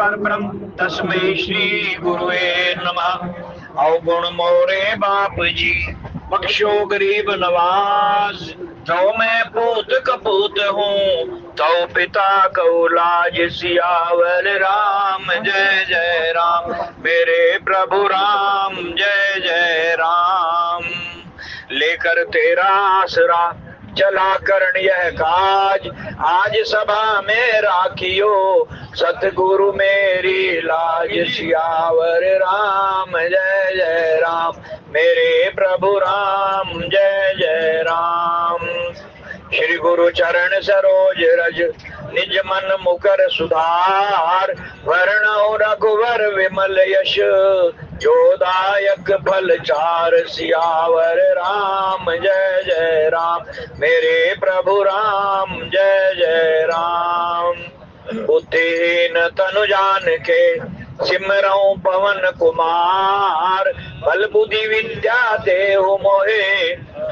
निराकार ब्रह्म तस्मै श्री गुरुवे नमः। अवगुण मोरे बाप जी बख्शो गरीब नवाज, जो मैं पूत कपूत हूँ तो पिता को लाज। सियावर राम जय जय राम, मेरे प्रभु राम जय जय राम। लेकर तेरा आसरा चला करण यह काज, आज सभा में राखियो सतगुरु मेरी लाज। सियावर राम जय जय राम, मेरे प्रभु राम जय जय राम। श्री गुरु चरण सरोज रज निज मन मुकर सुधार, वर्ण रघुवर विमल यश जोदायक फल चार। सियावर राम जय जय राम, मेरे प्रभु राम जय जय राम। बुद्धिहीन तनु जान के सिमरऊं पवन कुमार, बल बुद्धि विद्या देहु मोहे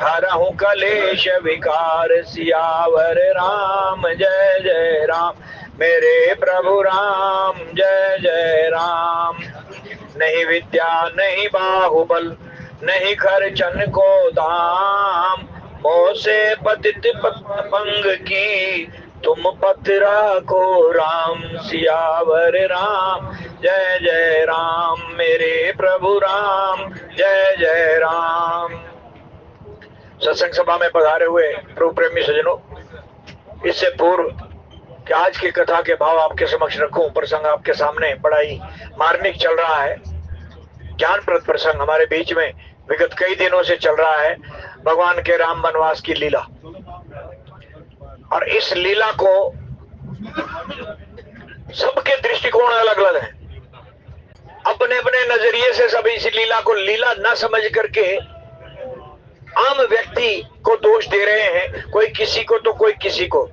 हरहु कलेश विकार। सियावर राम जय जय राम, मेरे प्रभु राम जय जय राम। नहीं विद्या नहीं बाहुबल नहीं खर्चन को दाम, मोह से पतित पंग की तुम पतरा को राम। सियावर राम जय जय राम, मेरे प्रभु राम जय जय राम। सत्संग सभा में पधारे हुए प्रभु प्रेमी सज्जनों, इससे पूर्व कि आज की कथा के भाव आपके समक्ष रखूं, प्रसंग आपके सामने बड़ा ही मार्मिक चल रहा है। ज्ञानप्रद प्रसंग हमारे बीच में विगत कई दिनों से चल रहा है, भगवान के राम वनवास की लीला। और इस लीला को सबके दृष्टिकोण अलग अलग है, अपने अपने नजरिए से सब इस लीला को लीला न समझ करके आम व्यक्ति को दोष दे रहे हैं, कोई किसी को तो कोई किसी को।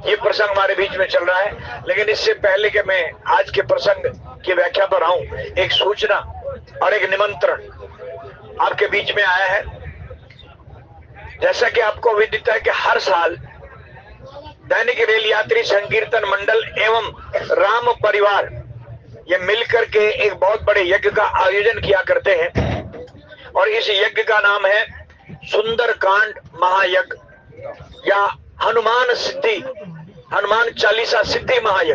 ये प्रसंग हमारे बीच में चल रहा है। लेकिन इससे पहले कि मैं आज के प्रसंग की व्याख्या पर आऊं, एक सूचना और एक निमंत्रण आपके बीच में आया है। जैसा कि आपको विदित है कि हर साल दैनिक रेल यात्री संकीर्तन मंडल एवं राम परिवार ये मिलकर के एक बहुत बड़े यज्ञ का आयोजन किया करते हैं, और इस यज्ञ का नाम है सुंदरकांड महायज्ञ या हनुमान चालीसा सिद्धि महायज्ञ।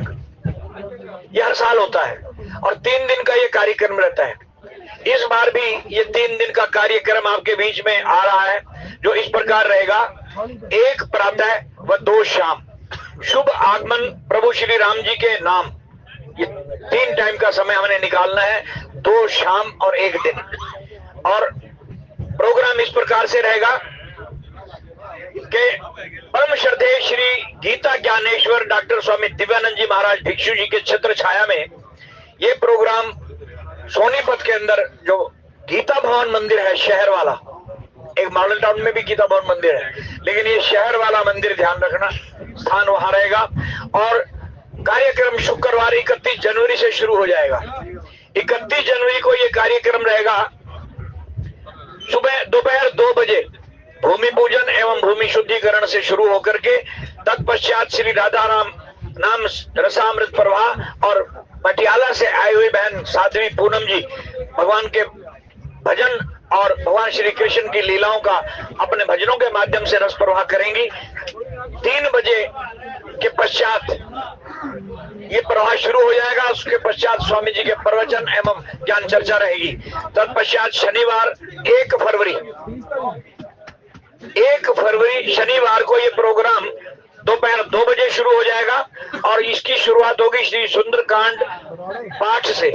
यह हर साल होता है और 3 दिन का ये कार्यक्रम रहता है। इस बार भी ये 3 दिन का कार्यक्रम आपके बीच में आ रहा है, जो इस प्रकार रहेगा: 1 प्रातः व 2 शाम। शुभ आगमन प्रभु श्री राम जी के नाम, ये 3 टाइम का समय हमने निकालना है, 2 शाम और 1 दिन। और प्रोग्राम इस प्रकार से रहेगा कि परम श्रद्धेय श्री गीता ज्ञानेश्वर डॉक्टर स्वामी दिव्यानंद जी महाराज भिक्षु जी के छत्र छाया में ये प्रोग्राम सोनीपत के अंदर जो गीता भवन मंदिर है शहर वाला, एक मॉडल टाउन में भी गीता भवन मंदिर है, लेकिन ये शहर वाला मंदिर, ध्यान रखना, स्थान वहां रहेगा। और कार्यक्रम शुक्रवार 31 जनवरी से शुरू हो जाएगा। 31 जनवरी को ये कार्यक्रम रहेगा। सुबह दोपहर 2 बजे भूमि पूजन एवं भूमि शुद्धिकरण से शुरू होकर के तत्पश्चात श्री राधा राम नाम रसामृत प्रवाह और पटियाला से आई हुई बहन साध्वी पूनम जी भगवान के भजन और भगवान श्री कृष्ण की लीलाओं का अपने भजनों के माध्यम से रस प्रवाह करेंगी। 3 बजे के पश्चात ये प्रवाह शुरू हो जाएगा। उसके पश्चात स्वामी जी के प्रवचन एवं ज्ञान चर्चा रहेगी। तत्पश्चात शनिवार 1 फरवरी शनिवार को ये प्रोग्राम दोपहर 2 बजे शुरू हो जाएगा और इसकी शुरुआत होगी श्री सुंदरकांड पाठ से।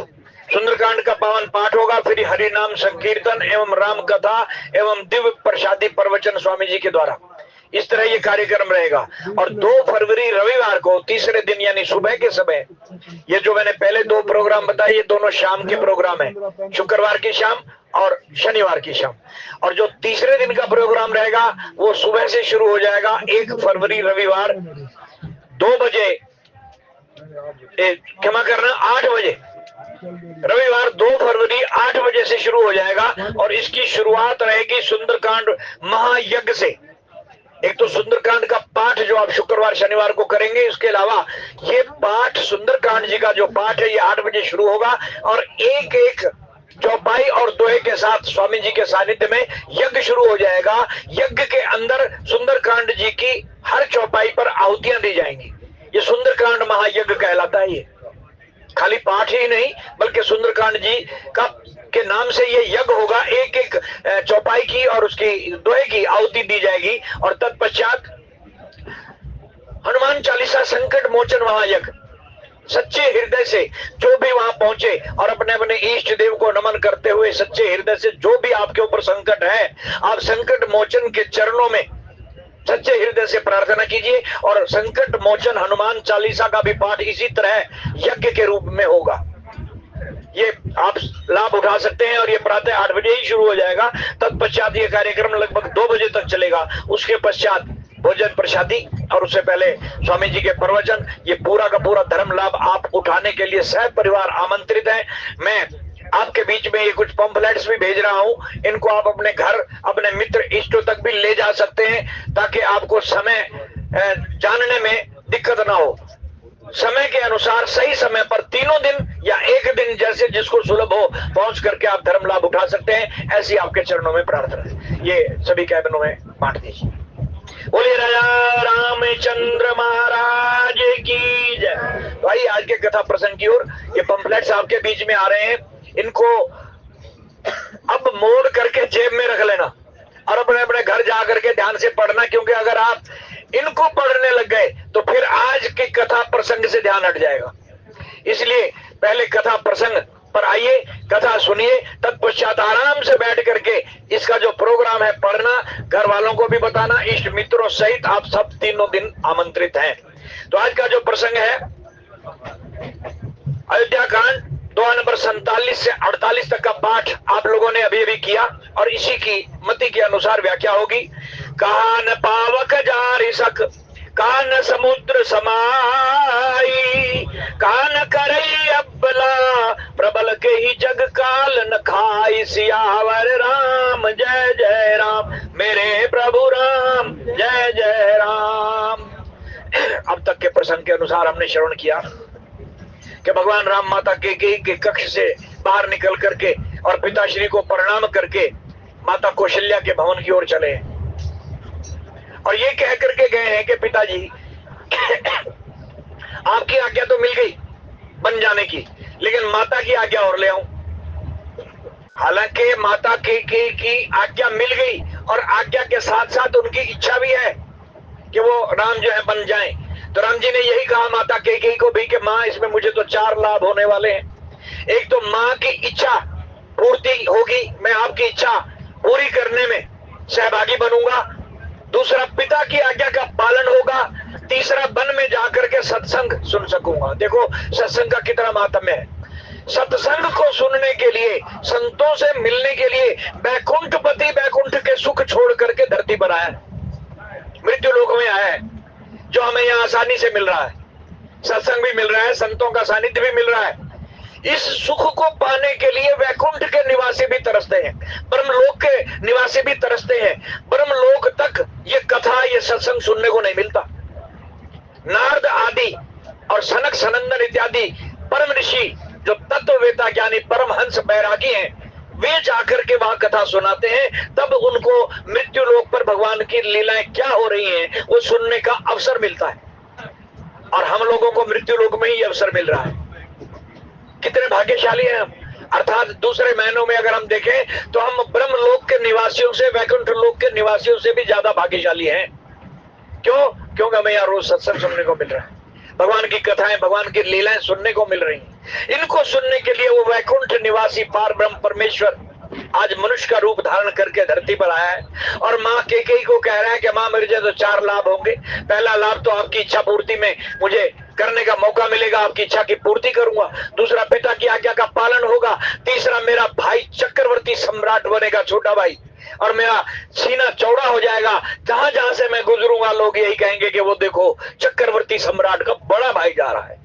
सुंदरकांड का पावन पाठ होगा, फिर हरि नाम संकीर्तन एवं राम कथा एवं दिव्य प्रसादी प्रवचन स्वामी जी के द्वारा। इस तरह ये कार्यक्रम रहेगा। और 2 फरवरी रविवार को तीसरे दिन यानी सुबह के समय, ये जो मैंने पहले 2 प्रोग्राम बताए ये दोनों शाम के प्रोग्राम है, शुक्रवार की शाम और शनिवार की शाम। और जो तीसरे दिन का प्रोग्राम रहेगा वो सुबह से शुरू हो जाएगा। 1 फरवरी रविवार 2 बजे, क्षमा करना 8 बजे, रविवार 2 फरवरी 8 बजे से शुरू हो जाएगा। और इसकी शुरुआत रहेगी सुंदरकांड महायज्ञ से। एक तो सुंदरकांड का पाठ जो आप शुक्रवार शनिवार को करेंगे, इसके अलावा ये पाठ सुंदरकांड जी का जो पाठ है ये 8 बजे शुरू होगा और एक एक चौपाई और दोहे के साथ स्वामी जी के सानिध्य में यज्ञ शुरू हो जाएगा। यज्ञ के अंदर सुंदरकांड जी की हर चौपाई पर आहुतियां दी जाएंगी। ये सुंदरकांड महायज्ञ कहलाता है। ये खाली पाठ ही नहीं बल्कि सुंदरकांड जी का के नाम से ये यज्ञ होगा। एक एक चौपाई की और उसकी दोहे की आहुति दी जाएगी और तत्पश्चात हनुमान चालीसा संकट मोचन महायज्ञ। सच्चे हृदय से जो भी वहां पहुंचे और अपने अपने इष्ट देव को नमन करते हुए सच्चे हृदय से जो भी आपके ऊपर संकट है, आप संकट मोचन के चरणों में सच्चे हृदय से प्रार्थना कीजिए। और संकट मोचन हनुमान चालीसा का भी पाठ इसी तरह यज्ञ के रूप में होगा। ये आप लाभ उठा सकते हैं और ये प्रातः 8 बजे ही शुरू हो जाएगा। तत्पश्चात ये कार्यक्रम लगभग 2 बजे तक चलेगा। उसके पश्चात भोजन प्रसादी और उससे पहले स्वामी जी के प्रवचन। ये पूरा का पूरा धर्म लाभ आप उठाने के लिए सह परिवार आमंत्रित हैं। मैं आपके बीच में ये कुछ पंफलेट्स भी भेज रहा हूं। इनको आप अपने घर अपने मित्र इष्टों तक भी ले जा सकते हैं ताकि आपको समय जानने में दिक्कत ना हो। समय के अनुसार सही समय पर तीनों दिन या एक दिन जैसे जिसको सुलभ हो पहुंच करके आप धर्म लाभ उठा सकते हैं। ऐसी आपके चरणों में प्रार्थना है। ये सभी कैबिनों में बांट दीजिए। बोलिए राजा रामचंद्र महाराज की जय। भाई आज के कथा प्रसंग की ओर ये पंफलेट्स आपके बीच में आ रहे हैं। इनको अब मोड़ करके जेब में रख लेना और अपने अपने घर जा करके ध्यान से पढ़ना, क्योंकि अगर आप इनको पढ़ने लग गए तो फिर आज की कथा प्रसंग से ध्यान हट जाएगा। इसलिए पहले कथा प्रसंग पर आइए, कथा सुनिए, तत्पश्चात आराम से बैठ करके इसका जो प्रोग्राम है पढ़ना, घर वालों को भी बताना, इष्ट मित्रों सहित आप सब तीनों दिन आमंत्रित हैं। तो आज का जो प्रसंग है अयोध्या कांड 2 नंबर 47 से 48 तक का पाठ आप लोगों ने अभी अभी किया और इसी की मति के अनुसार व्याख्या होगी। कान पावक जारि सक कान समुद्र समाई कान करई अबला प्रबल के ही जग काल न खाई सियावर राम जय जय राम मेरे प्रभु राम जय जय राम। अब तक के प्रसंग के अनुसार हमने श्रवण किया कि भगवान राम माता कैकेयी के कक्ष से बाहर निकल करके और पिताश्री को प्रणाम करके माता कौशल्या के भवन की ओर चले और ये कह करके गए हैं कि पिताजी आपकी आज्ञा तो मिल गई बन जाने की, लेकिन माता की आज्ञा और ले आऊं। हालांकि माता कैकेयी की आज्ञा मिल गई और आज्ञा के साथ साथ उनकी इच्छा भी है कि वो राम जो है बन जाएं। तो राम जी ने यही कहा माता कैकेयी को भी कि माँ इसमें मुझे तो 4 लाभ होने वाले हैं। एक तो माँ की इच्छा पूर्ति होगी, मैं आपकी इच्छा पूरी करने में सहभागी बनूंगा। दूसरा पिता की आज्ञा का पालन होगा। तीसरा वन में जाकर के सत्संग सुन सकूंगा। देखो सत्संग का कितना महात्म्य है। सत्संग को सुनने के लिए, संतों से मिलने के लिए बैकुंठपति बैकुंठ के सुख छोड़ करके धरती पर आया, मृत्यु लोक में आया है, जो हमें यहाँ आसानी से मिल रहा है। सत्संग भी मिल रहा है, संतों का सानिध्य भी मिल रहा है। इस सुख को पाने के लिए वैकुंठ के निवासी भी तरसते हैं, ब्रह्मलोक के निवासी भी तरसते हैं। ब्रह्मलोक तक ये कथा ये सत्संग सुनने को नहीं मिलता। नारद आदि और सनक सनंदन इत्यादि परम ऋषि जो तत्ववेता ज्ञानी परमहंस बैरागी हैं, वे जाकर के वहां कथा सुनाते हैं। तब उनको मृत्यु लोक पर भगवान की लीलाएं क्या हो रही हैं वो सुनने का अवसर मिलता है। और हम लोगों को मृत्यु लोक में ही अवसर मिल रहा है। कितने भाग्यशाली हैं हम। अर्थात दूसरे महीनों में अगर हम देखें तो हम ब्रह्म लोक के निवासियों से, वैकुंठ लोक के निवासियों से भी ज्यादा भाग्यशाली हैं। क्यों? क्योंकि हमें यहाँ रोज सत्संग सुनने को मिल रहा है, भगवान की कथाएं, भगवान की लीलाएं सुनने को मिल रही हैं। इनको सुनने के लिए वो वैकुंठ निवासी पार ब्रह्म परमेश्वर आज मनुष्य का रूप धारण करके धरती पर आया है और माँ कैकेयी को कह रहा है कि माँ मेरे तो 4 लाभ होंगे। पहला लाभ तो आपकी इच्छा पूर्ति में मुझे करने का मौका मिलेगा, आपकी इच्छा की पूर्ति करूंगा। दूसरा पिता की आज्ञा का पालन होगा। तीसरा मेरा भाई चक्रवर्ती सम्राट बनेगा, छोटा भाई, और मेरा सीना चौड़ा हो जाएगा। जहां जहां से मैं गुजरूंगा लोग यही कहेंगे कि वो देखो चक्रवर्ती सम्राट का बड़ा भाई जा रहा है,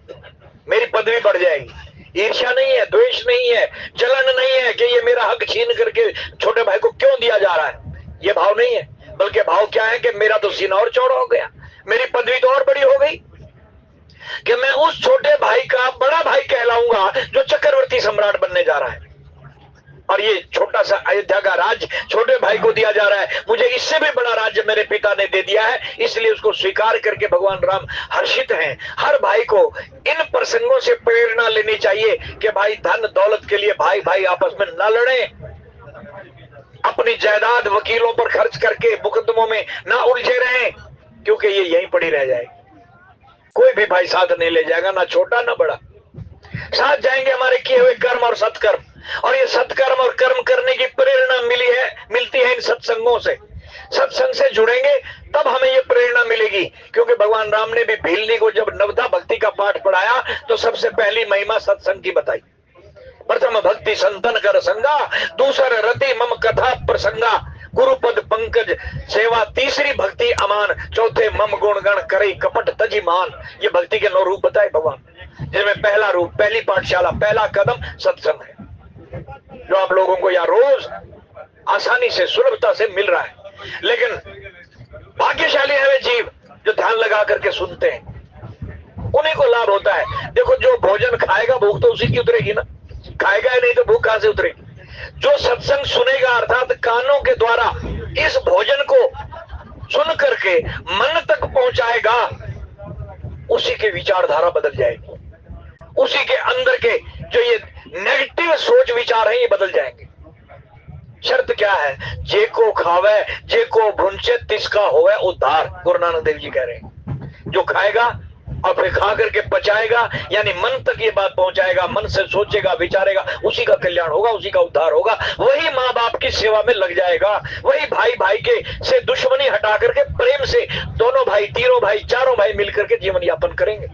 मेरी पदवी बढ़ जाएगी। ईर्ष्या नहीं है, द्वेष नहीं है, जलन नहीं है कि ये मेरा हक छीन करके छोटे भाई को क्यों दिया जा रहा है, ये भाव नहीं है। बल्कि भाव क्या है कि मेरा तो सीना और चौड़ा हो गया, मेरी पदवी तो और बड़ी हो गई कि मैं उस छोटे भाई का बड़ा भाई कहलाऊंगा जो चक्रवर्ती सम्राट बनने जा रहा है। और ये छोटा सा अयोध्या का राज्य छोटे भाई को दिया जा रहा है, मुझे इससे भी बड़ा राज्य मेरे पिता ने दे दिया है, इसलिए उसको स्वीकार करके भगवान राम हर्षित हैं। हर भाई को इन प्रसंगों से प्रेरणा लेनी चाहिए कि भाई धन दौलत के लिए भाई भाई आपस में न लड़े, अपनी जायदाद वकीलों पर खर्च करके मुकदमों में ना उलझे रहें, क्योंकि ये यहीं पड़ी रह जाएगी। कोई भी भाई साथ नहीं ले जाएगा, ना छोटा ना बड़ा। साथ जाएंगे हमारे किए हुए कर्म और सत्कर्म, और ये सत्कर्म और कर्म करने की प्रेरणा मिलती है इन सत्संगों से। सत्संग से जुड़ेंगे तब हमें ये प्रेरणा मिलेगी, क्योंकि भगवान राम ने भी भीलनी को जब नवधा भक्ति का पाठ पढ़ाया तो सबसे पहली महिमा सत्संग की बताई। प्रथम भक्ति संतन कर संगा, दूसर रति मम कथा प्रसंगा, गुरुपद पंकज सेवा, तीसरी भक्ति अमान, चौथे मम गुण गण करे कपट तजी मान। ये भक्ति के 9 रूप बताए भगवान, जिसमें पहला रूप, पहली पाठशाला, पहला कदम सत्संग है, जो आप लोगों को यहाँ रोज आसानी से सुलभता से मिल रहा है। लेकिन भाग्यशाली है वे जीव जो ध्यान लगा करके सुनते हैं, उन्हीं को लाभ होता है। देखो जो भोजन खाएगा भूख तो उसी की उतरेगी ना, खाएगा ही नहीं तो भूख कहां से उतरेगी। जो सत्संग सुनेगा अर्थात कानों के द्वारा इस भोजन को सुन करके मन तक पहुंचाएगा, उसी की विचारधारा बदल जाएगी, उसी के अंदर के जो ये नेगेटिव सोच विचार है ये बदल जाएंगे। शर्त क्या है? जे को खावे जे को भुंचे तिसका होवे उद्धार, गुरु नानक देव जी कह रहे हैं। जो खाएगा और फिर खा करके पचाएगा, यानी मन तक ये बात पहुंचाएगा, मन से सोचेगा विचारेगा, उसी का कल्याण होगा, उसी का उद्धार होगा। वही माँ बाप की सेवा में लग जाएगा, वही भाई भाई के से दुश्मनी हटा करके प्रेम से दोनों भाई, तीनों भाई, चारों भाई मिलकर के जीवन यापन करेंगे।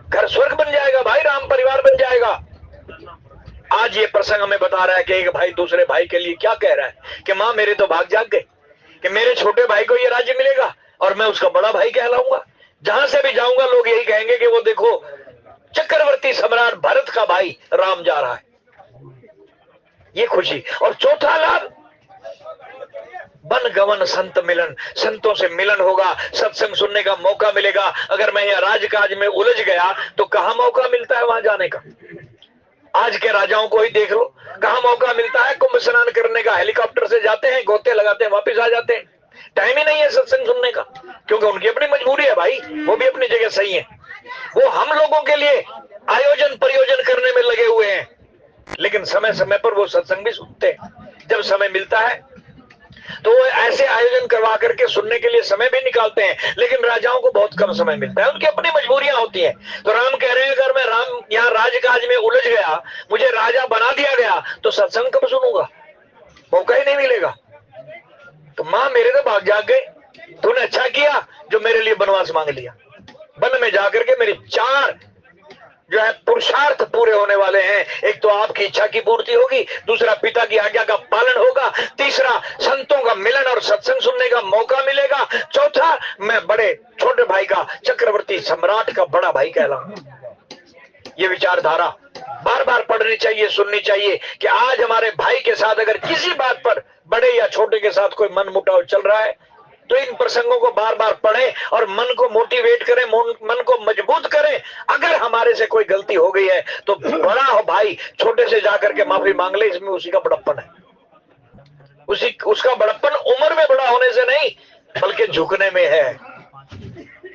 घर स्वर्ग बन जाएगा भाई, राम परिवार बन जाएगा। आज ये प्रसंग हमें बता रहा है कि एक भाई दूसरे भाई के लिए क्या कह रहा है कि माँ मेरे तो भाग जाग गए कि मेरे छोटे भाई को ये राज्य मिलेगा और मैं उसका बड़ा भाई कहलाऊंगा। जहां से भी जाऊंगा लोग यही कहेंगे कि वो देखो चक्रवर्ती सम्राट भरत का भाई राम जा रहा है, ये खुशी। और चौथा लाभ, बन गवन संत मिलन, संतों से मिलन होगा, सत्संग सुनने का मौका मिलेगा। अगर मैं यह राजकाज में उलझ गया तो कहां मौका मिलता है वहां जाने का। आज के राजाओं को ही देख लो, कहां मौका मिलता है कुंभ स्नान करने का। हेलीकॉप्टर से जाते हैं, गोते लगाते हैं, वापस आ जाते हैं। टाइम ही नहीं है सत्संग सुनने का, क्योंकि उनकी अपनी मजबूरी है भाई, वो भी अपनी जगह सही है। वो हम लोगों के लिए आयोजन प्रयोजन करने में लगे हुए हैं, लेकिन समय समय पर वो सत्संग भी सुनते हैं। जब समय मिलता है तो वो ऐसे आयोजन करवा करके सुनने के लिए समय भी निकालते हैं, लेकिन राजाओं को बहुत कम समय मिलता है, उनकी अपनी मजबूरियां होती हैं। तो राम कह रहे हैं अगर मैं राम यहाँ राजकाज में उलझ गया, मुझे राजा बना दिया गया, तो सत्संग कब सुनूंगा, मौका ही नहीं मिलेगा। तो माँ मेरे तो भाग जाग गए, तूने अच्छा किया जो मेरे लिए बनवास मांग लिया। वन में जाकर के मेरे 4 जो है पुरुषार्थ पूरे होने वाले हैं। एक तो आपकी इच्छा की पूर्ति होगी, दूसरा पिता की आज्ञा का पालन होगा, तीसरा संतों का मिलन और सत्संग सुनने का मौका मिलेगा, चौथा मैं बड़े छोटे भाई का चक्रवर्ती सम्राट का बड़ा भाई कहलाऊंगा। ये विचारधारा बार बार पढ़नी चाहिए, सुननी चाहिए कि आज हमारे भाई के साथ अगर किसी बात पर बड़े या छोटे के साथ कोई मन मुटाव चल रहा है तो इन प्रसंगों को बार बार पढ़ें और मन को मोटिवेट करें, मन को मजबूत करें। अगर हमारे से कोई गलती हो गई है तो बड़ा हो भाई छोटे से जाकर के माफी मांग ले, इसमें उसी का बड़प्पन है। उसका बड़प्पन उम्र में बड़ा होने से नहीं बल्कि झुकने में है।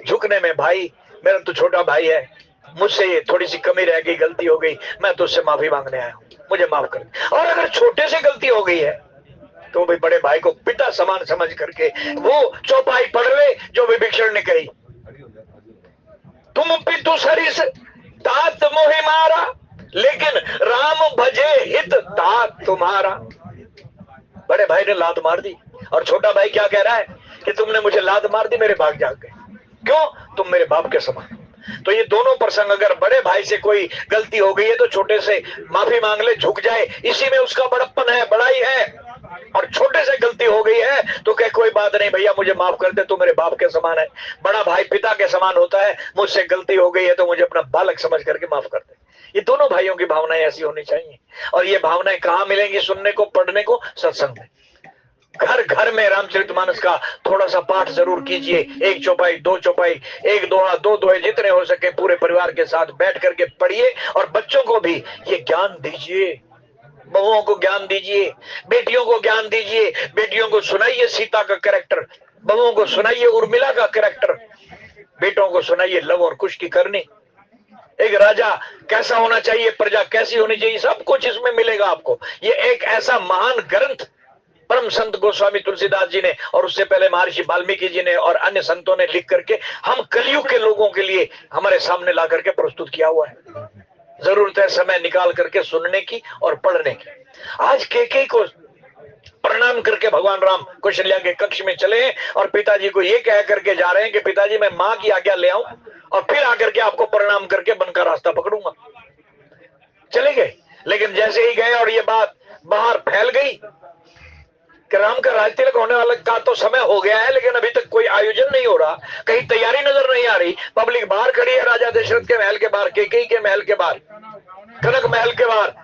झुकने में, भाई मेरा तो छोटा भाई है, मुझसे थोड़ी सी कमी रह गई, गलती हो गई, मैं तो उससे माफी मांगने आया हूं, मुझे माफ कर। और अगर छोटे से गलती हो गई है तो भी बड़े भाई को पिता समान समझ करके वो चौपाई पढ़ ले जो विभीषण ने कही, तुम पितु सरिस तात मोहि मारा, लेकिन राम भजे हित तात तुम्हारा। बड़े भाई ने लात मार दी और छोटा भाई क्या कह रहा है कि तुमने मुझे लात मार दी, मेरे भाग जाग गए, क्यों, तुम मेरे बाप के समान। तो ये दोनों प्रसंग, अगर बड़े भाई से कोई गलती हो गई है तो छोटे से माफी मांग ले, झुक जाए, इसी में उसका बड़प्पन है, बड़ाई है। और छोटे से गलती हो गई है तो कह कोई बात नहीं भैया मुझे माफ कर दे, तू मेरे बाप के समान है। बड़ा भाई पिता के समान होता है, मुझसे गलती हो गई है तो मुझे अपना बालक समझ करके माफ कर दे। ये दोनों भाइयों की भावनाएं ऐसी होनी चाहिए। और ये भावनाएं कहाँ मिलेंगी सुनने को, पढ़ने को? सत्संग में। घर घर में रामचरितमानस का थोड़ा सा पाठ जरूर कीजिए, 1 चौपाई 2 चौपाई, 1 दोहा 2 दोहे, जितने हो सके पूरे परिवार के साथ बैठ करके पढ़िए और बच्चों को भी ये ज्ञान दीजिए। बहुओं को ज्ञान दीजिए, बेटियों को ज्ञान दीजिए, बेटियों को सुनाइए सीता का कैरेक्टर, बहुओं को सुनाइए उर्मिला का कैरेक्टर, बेटों को सुनाइए लव और कुश की करनी, एक राजा कैसा होना चाहिए, प्रजा कैसी होनी चाहिए, सब कुछ इसमें मिलेगा आपको। ये एक ऐसा महान ग्रंथ परम संत गोस्वामी तुलसीदास जी ने और उससे पहले महर्षि वाल्मीकि जी ने और अन्य संतों ने लिख करके हम कलयुग के लोगों के लिए हमारे सामने ला करके प्रस्तुत किया हुआ है। जरूरत है समय निकाल करके सुनने की और पढ़ने की। आज केके को प्रणाम करके भगवान राम कौशल्या के कक्ष में चले और पिताजी को ये कह करके जा रहे हैं कि पिताजी मैं माँ की आज्ञा ले आऊं और फिर आकर के आपको प्रणाम करके वन का रास्ता पकड़ूंगा। चले गए, लेकिन जैसे ही गए और ये बात बाहर फैल गई कि राम का राज तिलक होने वाला का तो समय हो गया है, लेकिन अभी तक कोई आयोजन नहीं हो रहा, कहीं तैयारी नजर नहीं आ रही, पब्लिक बाहर खड़ी है राजा दशरथ के महल के बाहर, केकई के महल के बाहर, कनक महल के बाहर,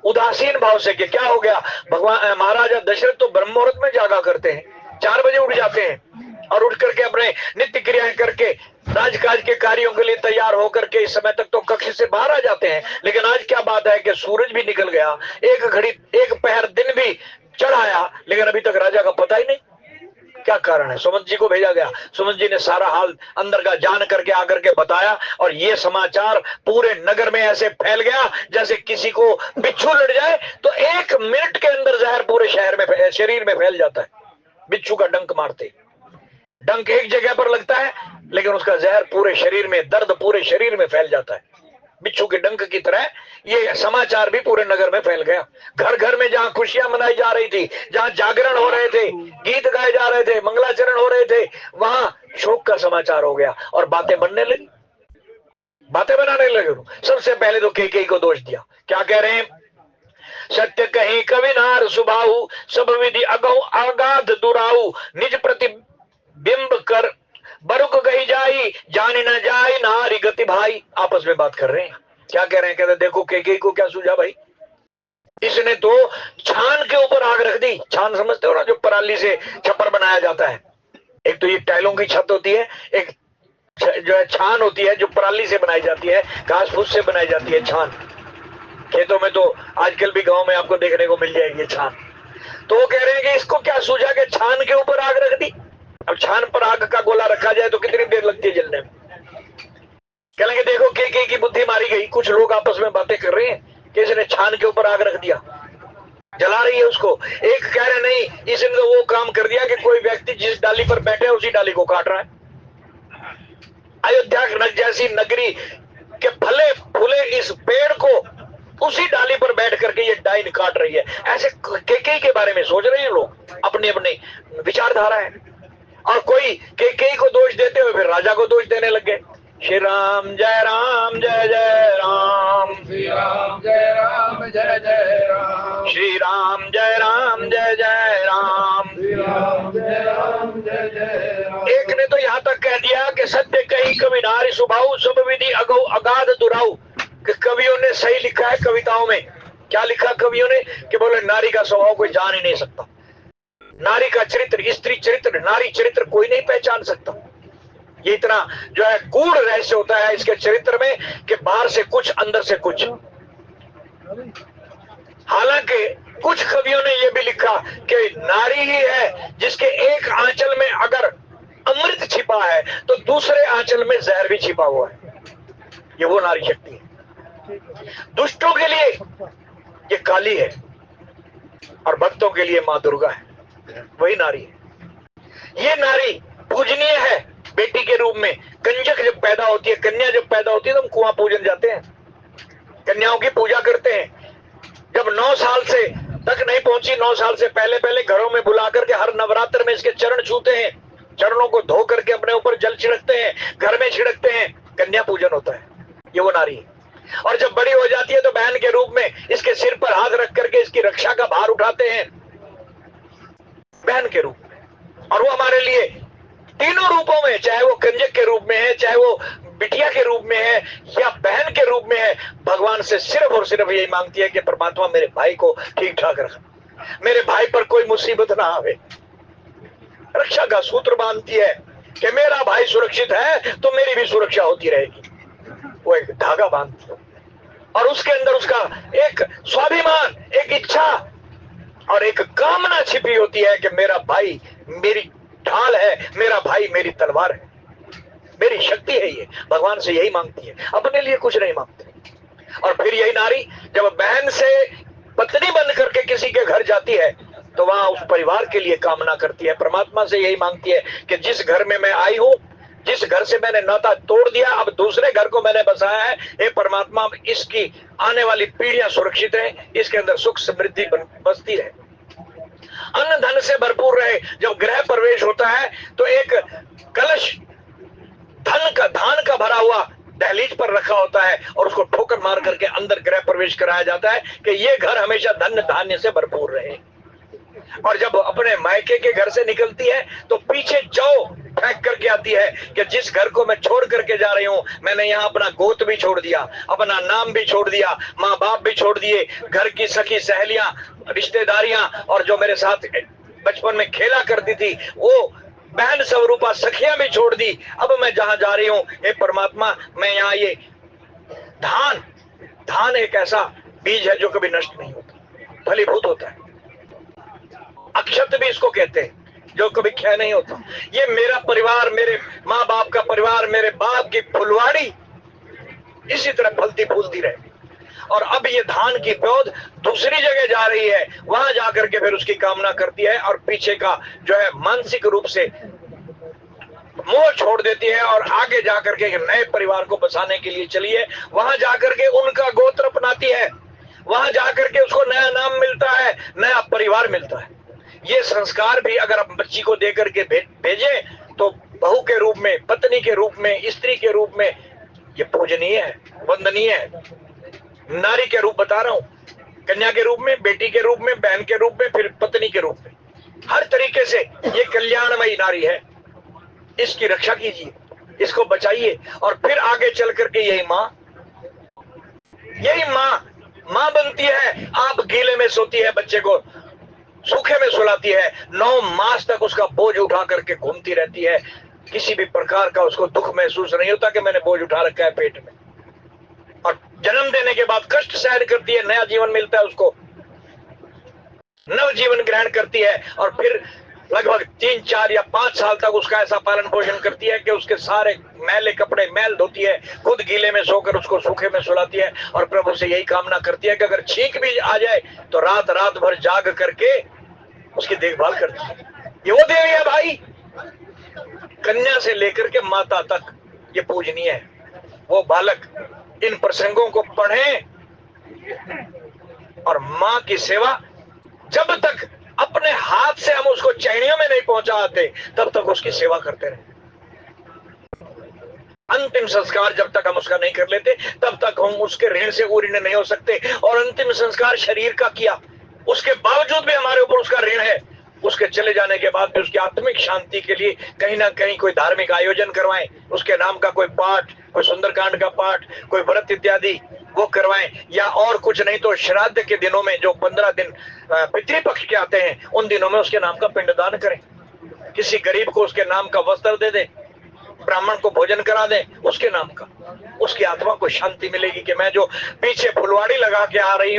उदासीन भाव से कि क्या हो गया। भगवान महाराजा दशरथ तो ब्रह्म मुहूर्त में जागा करते हैं, 4 बजे उठ जाते हैं और उठ करके अपने नित्य क्रियाएं करके राजकाज के कार्यों के लिए तैयार होकर के इस समय तक तो कक्ष से बाहर आ जाते हैं। लेकिन आज क्या बात है कि सूरज भी निकल गया, एक घड़ी एक पहर दिन भी चढ़ आया, लेकिन अभी तक राजा का पता ही नहीं। क्या कारण है? सुमंत जी को भेजा गया, सुमंत जी ने सारा हाल अंदर का जान करके आकर के बताया और ये समाचार पूरे नगर में ऐसे फैल गया जैसे किसी को बिच्छू लड़ जाए तो 1 मिनट के अंदर जहर पूरे शहर में शरीर में फैल जाता है। बिच्छू का डंक मारते, डंक एक जगह पर लगता है लेकिन उसका जहर पूरे शरीर में, दर्द पूरे शरीर में फैल जाता है। बिच्छू के डंक की तरह ये समाचार भी पूरे नगर में फैल गया। घर घर में जहां खुशियां मनाई जा रही थी, जहां जागरण हो रहे थे, गीत गाए जा रहे थे, मंगलाचरण हो रहे थे, वहां शोक का समाचार हो गया और बातें बनने लगी, बातें बनाने लगे। सबसे पहले तो केकई को दोष दिया। क्या कह रहे हैं? सत्य कहीं कविनार सुभाऊ, सब विधि अगौ अगाध दुराऊ, निज प्रतिबिंब कर बरुक गई जाई, जाने न जाए नारी गति भाई। आपस में बात कर रहे हैं। क्या कह रहे हैं? कहते देखो केकई को क्या सूझा भाई, इसने तो छान के ऊपर आग रख दी। छान समझते हो ना, जो पराली से छप्पर बनाया जाता है। एक तो ये टाइलों की छत होती है, एक जो है छान होती है जो पराली से बनाई जाती है, घास फूस से बनाई जाती है छान। खेतों में तो आजकल भी गांव में आपको देखने को मिल जाएगी छान। तो वो कह रहे हैं कि इसको क्या सूझा कि छान के ऊपर आग रख दी। अब छान पर आग का गोला रखा जाए तो कितनी देर लगती है जलने में। कहेंगे देखो केके की बुद्धि मारी गई। कुछ लोग आपस में बातें कर रहे हैं कि इसने छान के ऊपर आग रख दिया, जला रही है उसको। एक कह रहे नहीं, इसने तो वो काम कर दिया कि कोई व्यक्ति जिस डाली पर बैठे है उसी डाली को काट रहा है। अयोध्या जैसी नगरी के फले फूले इस पेड़ को उसी डाली पर बैठ करके ये डाइन काट रही है। ऐसे केके के बारे में सोच रहे हैं लोग, अपनी अपनी विचारधारा है। और कोई केके को दोष देते हुए फिर राजा को दोष देने लग गए। श्री राम जय राम जय जय राम, श्री राम जय राम जय जय राम, श्री राम जय राम जय जय राम, श्री राम जय राम जय जय राम। एक ने तो यहाँ तक कह दिया कि सत्य कही कवि नारी सुभाऊ, सब विधि अगौ अगाध दुराऊ। कि कवियों ने सही लिखा है कविताओं में। क्या लिखा कवियों ने? कि बोले नारी का स्वभाव कोई जान ही नहीं सकता, नारी का चरित्र, स्त्री चरित्र, नारी चरित्र कोई नहीं पहचान सकता। ये इतना जो है गूढ़ रहस्य होता है इसके चरित्र में कि बाहर से कुछ अंदर से कुछ। हालांकि कुछ कवियों ने यह भी लिखा कि नारी ही है जिसके एक आंचल में अगर अमृत छिपा है तो दूसरे आंचल में जहर भी छिपा हुआ है। ये वो नारी शक्ति है। दुष्टों के लिए ये काली है और भक्तों के लिए मां दुर्गा है, वही नारी है। ये नारी पूजनीय है बेटी के रूप में। कंजक जब पैदा होती है, कन्या जब पैदा होती है तो हम कुआं पूजन जाते हैं, कन्याओं की पूजा करते हैं। जब 9 साल से तक नहीं पहुंची, 9 साल से पहले पहले घरों में बुला करके हर नवरात्र में इसके चरण छूते हैं, चरणों को धो करके अपने ऊपर जल छिड़कते हैं, घर में छिड़कते हैं, कन्या पूजन होता है। ये वो नारी है। और जब बड़ी हो जाती है तो बहन के रूप में इसके सिर पर हाथ रख करके इसकी रक्षा का भार उठाते हैं, बहन के रूप में। और वो हमारे लिए तीनों रूपों में, चाहे वो कंजक के रूप में है, चाहे वो बिटिया के रूप में है या बहन के रूप में है, भगवान से सिर्फ और सिर्फ यही मांगती है कि परमात्मा मेरे भाई को ठीक ठाक रख, मेरे भाई पर कोई मुसीबत ना आवे। रक्षा का सूत्र बांधती है कि मेरा भाई सुरक्षित है तो मेरी भी सुरक्षा होती रहेगी। वो एक धागा बांधती है और उसके अंदर उसका एक स्वाभिमान, एक इच्छा और एक कामना छिपी होती है कि मेरा भाई मेरी ढाल है, मेरा भाई मेरी तलवार है, मेरी शक्ति है। ये भगवान से यही मांगती है, अपने लिए कुछ नहीं मांगते। और फिर यही नारी जब बहन से पत्नी बन करके किसी के घर जाती है तो वहां उस परिवार के लिए कामना करती है। परमात्मा से यही मांगती है कि जिस घर में मैं आई हूं, जिस घर से मैंने नाता तोड़ दिया, अब दूसरे घर को मैंने बसाया है, हे परमात्मा इसकी आने वाली पीढ़ियां सुरक्षित रहे, इसके अंदर सुख समृद्धि बसती रहे, अन्न धन से भरपूर रहे। जब गृह प्रवेश होता है तो एक कलश धान का भरा हुआ दहलीज पर रखा होता है और उसको ठोकर मार करके अंदर गृह प्रवेश कराया जाता है कि ये घर हमेशा धन धान्य से भरपूर रहे। और जब अपने मायके के घर से निकलती है तो पीछे जौ फेंक करके आती है कि जिस घर को मैं छोड़ करके जा रही हूं, मैंने यहाँ अपना गोत भी छोड़ दिया, अपना नाम भी छोड़ दिया, माँ बाप भी छोड़ दिए, घर की सखी सहेलियां, रिश्तेदारियां और जो मेरे साथ बचपन में खेला करती थी वो बहन स्वरूपा सखियां भी छोड़ दी। अब मैं जहां जा रही हूं, हे परमात्मा मैं यहाँ ये धान एक ऐसा बीज है जो कभी नष्ट नहीं होता, फलीभूत होता है। अक्षत भी इसको कहते हैं जो कभी क्षय नहीं होता। ये मेरा परिवार, मेरे माँ बाप का परिवार, मेरे बाप की फुलवाड़ी इसी तरह फलती फूलती रहे। और अब ये धान की पौध दूसरी जगह जा रही है, वहां जाकर के फिर उसकी कामना करती है और पीछे का जो है मानसिक रूप से मोह छोड़ देती है और आगे जाकर के नए परिवार को बसाने के लिए चली है। वहां जाकर के उनका गोत्र अपनाती है, वहां जाकर के उसको नया नाम मिलता है, नया परिवार मिलता है। ये संस्कार भी अगर आप बच्ची को दे करके भेजें तो बहू के रूप में, पत्नी के रूप में, स्त्री के रूप में ये पूजनीय है, वंदनीय है। नारी के रूप बता रहा हूं, कन्या के रूप में, बेटी के रूप में, बहन के रूप में, फिर पत्नी के रूप में, हर तरीके से ये कल्याणमयी नारी है। इसकी रक्षा कीजिए, इसको बचाइए और फिर आगे चल करके यही माँ बनती है। आप गीले में सोती है, बच्चे को सूखे में सुलाती है, 9 मास तक उसका बोझ उठा करके घूमती रहती है, किसी भी प्रकार का उसको दुख महसूस नहीं होता कि मैंने बोझ उठा रखा है पेट में। और जन्म देने के बाद कष्ट सहन करती है, नया जीवन मिलता है उसको, नव जीवन ग्रहण करती है और फिर लगभग 3, 4 या 5 साल तक उसका ऐसा पालन पोषण करती है कि उसके सारे मैले कपड़े मैल धोती है, खुद गीले में सोकर उसको सूखे में सुलाती है और प्रभु से यही कामना करती है कि अगर छींक भी आ जाए तो रात भर जाग करके उसकी देखभाल करती है। ये वो देवी है भाई, कन्या से लेकर के माता तक ये पूजनीय है। वो बालक इन प्रसंगों को पढ़ें और माँ की सेवा जब तक अपने हाथ से हम उसको चैनियों में नहीं पहुंचाते तब तक उसकी सेवा करते रहे। अंतिम संस्कार जब तक हम उसका नहीं कर लेते तब तक हम उसके ऋण से ऊरीन नहीं हो सकते। और अंतिम संस्कार शरीर का किया, उसके बावजूद भी हमारे ऊपर उसका ऋण है। उसके चले जाने के बाद भी उसकी आत्मिक शांति के लिए कहीं ना कहीं कोई धार्मिक आयोजन करवाएं, उसके नाम का कोई पाठ, कोई सुंदरकांड का पाठ, कोई व्रत इत्यादि वो करवाएं, या और कुछ नहीं तो श्राद्ध के दिनों में जो 15 दिन पितृपक्ष के आते हैं उन दिनों में उसके नाम का पिंडदान करें, किसी गरीब को उसके नाम का वस्त्र दे दें, ब्राह्मण को भोजन करा दें उसके नाम का। उसकी आत्मा को शांति मिलेगी कि मैं जो पीछे फुलवाड़ी लगा के आ गई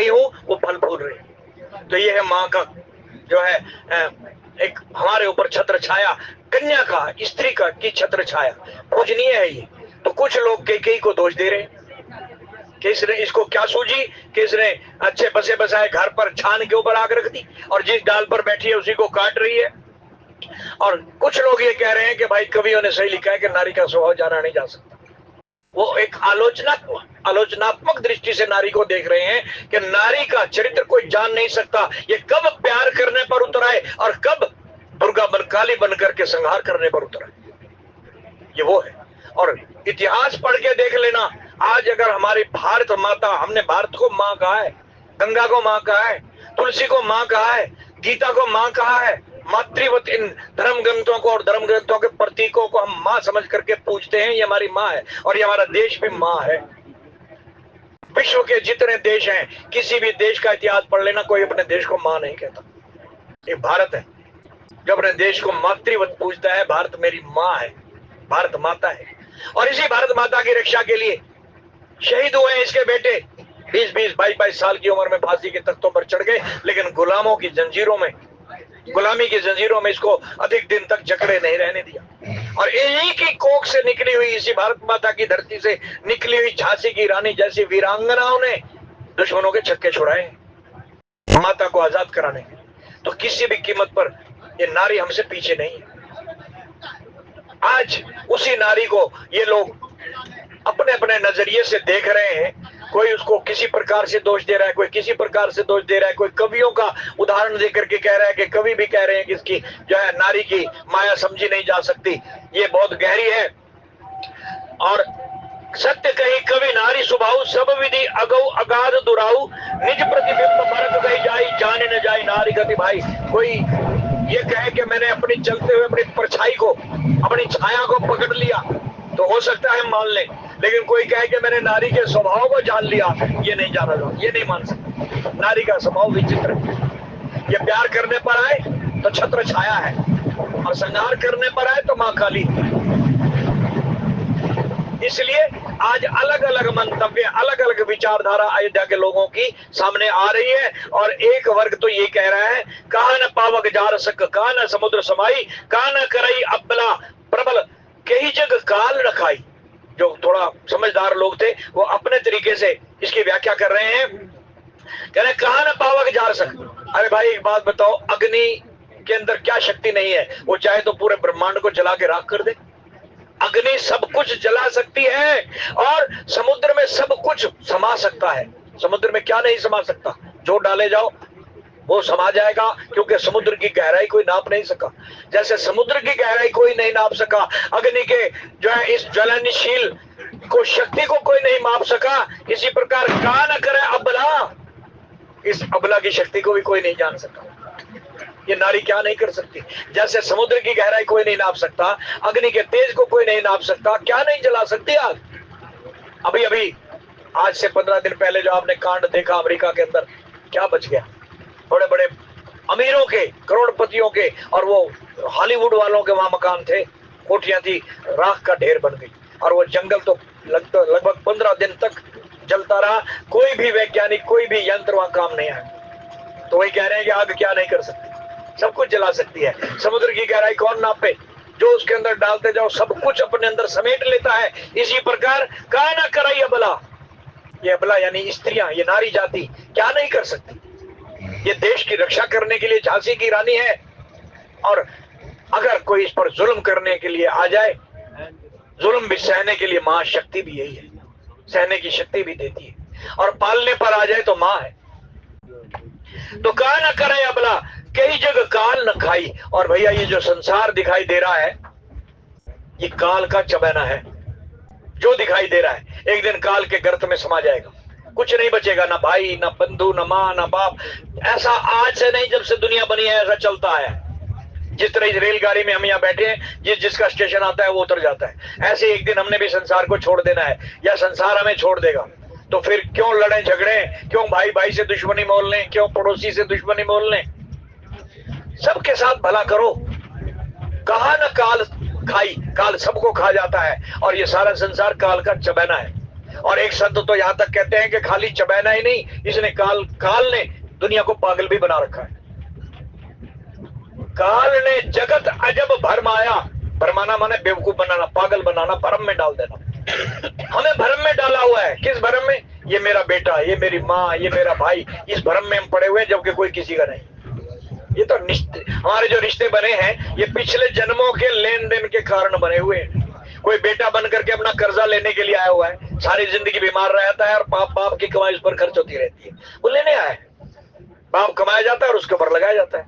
हूँ वो फल फूल रही। तो ये है माँ का जो है एक हमारे ऊपर छत्र छाया, कन्या का, स्त्री का की छत्र छाया पूजनीय है ये। तो कुछ लोग कई को दोष दे रहे हैं कि इसने इसको क्या सूझी कि इसने अच्छे बसे बसाए घर पर छान के ऊपर आग रख दी और जिस डाल पर बैठी है उसी को काट रही है। और कुछ लोग ये कह रहे हैं कि भाई कवियों ने सही लिखा है कि नारी का स्वभाव जाना नहीं जा सकता। वो एक आलोचनात्मक दृष्टि से नारी को देख रहे हैं कि नारी का चरित्र कोई जान नहीं सकता, ये कब प्यार करने पर उतर आए और कब दुर्गा काली बन करके संहार करने पर उतर आए, ये वो है। और इतिहास पढ़ के देख लेना, आज अगर हमारी भारत माता, हमने भारत को माँ कहा है, गंगा को माँ कहा है, तुलसी को माँ कहा है, गीता को माँ कहा है, मातृवत इन धर्म ग्रंथों को और धर्म ग्रंथों के प्रतीकों को हम माँ समझ करके पूजते हैं। ये हमारी माँ है और ये हमारा देश भी माँ है। विश्व के जितने देश हैं, किसी भी देश का इतिहास पढ़ लेना, कोई अपने देश को मां नहीं कहता। ये भारत है जो अपने देश को मातृवत पूजता है। भारत मेरी माँ है, भारत माता है। और इसी भारत माता की रक्षा के लिए शहीद हुए हैं इसके बेटे। 20-20, 22-22 साल की उम्र में फांसी के तख्तों पर चढ़ गए, लेकिन गुलामों की जंजीरों में, गुलामी की जंजीरों में इसको अधिक दिन तक जकड़े नहीं रहने दिया। और इन्हीं की कोख से निकली हुई, इसी भारत माता की धरती से निकली हुई झांसी की रानी जैसी वीरांगनाओं ने दुश्मनों के छक्के छुड़ाए माता को आजाद कराने। तो किसी भी कीमत पर ये नारी हमसे पीछे नहीं है। आज उसी नारी को ये लोग अपने अपने नजरिए से देख रहे हैं। कोई उसको किसी प्रकार से दोष दे रहा है, कोई किसी प्रकार से दोष दे रहा है, कोई कवियों का उदाहरण देकर के कह रहा है कि कवि भी कह रहे हैं कि इसकी जो है नारी की माया समझी नहीं जा सकती। ये बहुत गहरी है। और सत्य कही कवि नारी स्वभाव, सब विधि अगौ अगाध दुराऊ, निज प्रतिबिंब मरक गई जाई, जाने न जाए नारी गति भाई। कोई ये कहे कि मैंने अपनी चलते हुए अपनी परछाई को, अपनी छाया को पकड़ लिया, तो हो सकता है मान ले। लेकिन कोई कहे कि मैंने नारी के स्वभाव को जान लिया, ये नहीं जाना जाओ, ये नहीं मान सकते। नारी का स्वभाव विचित्र है। ये प्यार करने पर आए तो छत्र छाया है, और संहार करने पर आए तो मां काली। इसलिए आज अलग अलग मंतव्य, अलग अलग विचारधारा अयोध्या के लोगों की सामने आ रही है। और एक वर्ग तो ये कह रहा है, कहा न पावक जार सक, कहा न समुद्र समाई, कहा न करई अबला प्रबल, कई जग काल रखाई। जो थोड़ा समझदार लोग थे वो अपने तरीके से इसकी व्याख्या कर रहे हैं। कह रहे कहा न पावक जार सक। अरे भाई एक बात बताओ, अग्नि के अंदर क्या शक्ति नहीं है? वो चाहे तो पूरे ब्रह्मांड को जला के राख कर दे। अग्नि सब कुछ जला सकती है, और समुद्र में सब कुछ समा सकता है। समुद्र में क्या नहीं समा सकता? जो डाले जाओ वो समा जाएगा, क्योंकि समुद्र की गहराई कोई नाप नहीं सका। जैसे समुद्र की गहराई कोई नहीं नाप सका, अग्नि के जो है इस ज्वलनशील को, शक्ति को कोई नहीं माप सका, इसी प्रकार का न करे अबला, इस अबला की शक्ति को भी कोई नहीं जान सका। ये नारी क्या नहीं कर सकती? जैसे समुद्र की गहराई कोई नहीं नाप सकता, अग्नि के तेज को कोई नहीं नाप सकता, क्या नहीं जला सकती आग? अभी अभी आज से 15 दिन पहले जो आपने कांड देखा अमेरिका के अंदर, क्या बच गया? बड़े बड़े अमीरों के, करोड़पतियों के, और वो हॉलीवुड वालों के वहां मकान थे, कोठियां थी, राख का ढेर बन गई। और वो जंगल तो लगभग 15 दिन तक जलता रहा। कोई भी वैज्ञानिक, कोई भी यंत्र वहां काम नहीं आया। तो वही कह रहे हैं कि आग क्या नहीं कर सकती? सब कुछ जला सकती है। समुद्र की गहराई कौन नापे? जो उसके अंदर डालते जाओ सब कुछ अपने अंदर समेट लेता है। इसी प्रकार का ना कराई अबला, ये अबला यानी स्त्रियां, ये नारी जाति क्या नहीं कर सकती? ये देश की रक्षा करने के लिए झांसी की रानी है। और अगर कोई इस पर जुल्म करने के लिए आ जाए, जुल्म भी सहने के लिए मां शक्ति भी यही है, सहने की शक्ति भी देती है। और पालने पर आ जाए तो मां है। तो का न करे अबला, कई जगह काल न खाई। और भैया ये जो संसार दिखाई दे रहा है, ये काल का चबैना है। जो दिखाई दे रहा है एक दिन काल के गर्त में समा जाएगा, कुछ नहीं बचेगा, ना भाई, ना बंधु, ना माँ, ना बाप। ऐसा आज से नहीं, जब से दुनिया बनी है ऐसा चलता है। जिस तरह इस रेलगाड़ी में हम यहाँ बैठे हैं, जिसका स्टेशन आता है वो उतर जाता है, ऐसे एक दिन हमने भी संसार को छोड़ देना है, या संसार हमें छोड़ देगा। तो फिर क्यों लड़े झगड़े? क्यों भाई भाई से दुश्मनी मोल लें? क्यों पड़ोसी से दुश्मनी मोल लें? सबके साथ भला करो। कहा न काल खाई, काल सबको खा जाता है, और ये सारा संसार काल का चबैना है। और एक संत तो यहाँ तक कहते हैं कि खाली चबैना ही नहीं, इसने काल ने दुनिया को पागल भी बना रखा है। काल ने जगत अजब भरमाया, भरमाना माने बेवकूफ बनाना, पागल बनाना, भरम में डाल देना। हमें भरम में डाला हुआ है। किस भरम में? ये मेरा बेटा, ये मेरी माँ, ये मेरा भाई, इस भरम में हम पड़े हुए हैं, जबकि कोई किसी का नहीं। ये तो हमारे जो रिश्ते बने हैं ये पिछले जन्मों के लेन देन के कारण बने हुए हैं। कोई बेटा बन करके अपना कर्जा लेने के लिए आया हुआ है, सारी जिंदगी बीमार रहता है, और बाप की कमाई उस पर खर्च होती रहती है। वो लेने आया है, बाप कमाया जाता है और उसके ऊपर लगाया जाता है,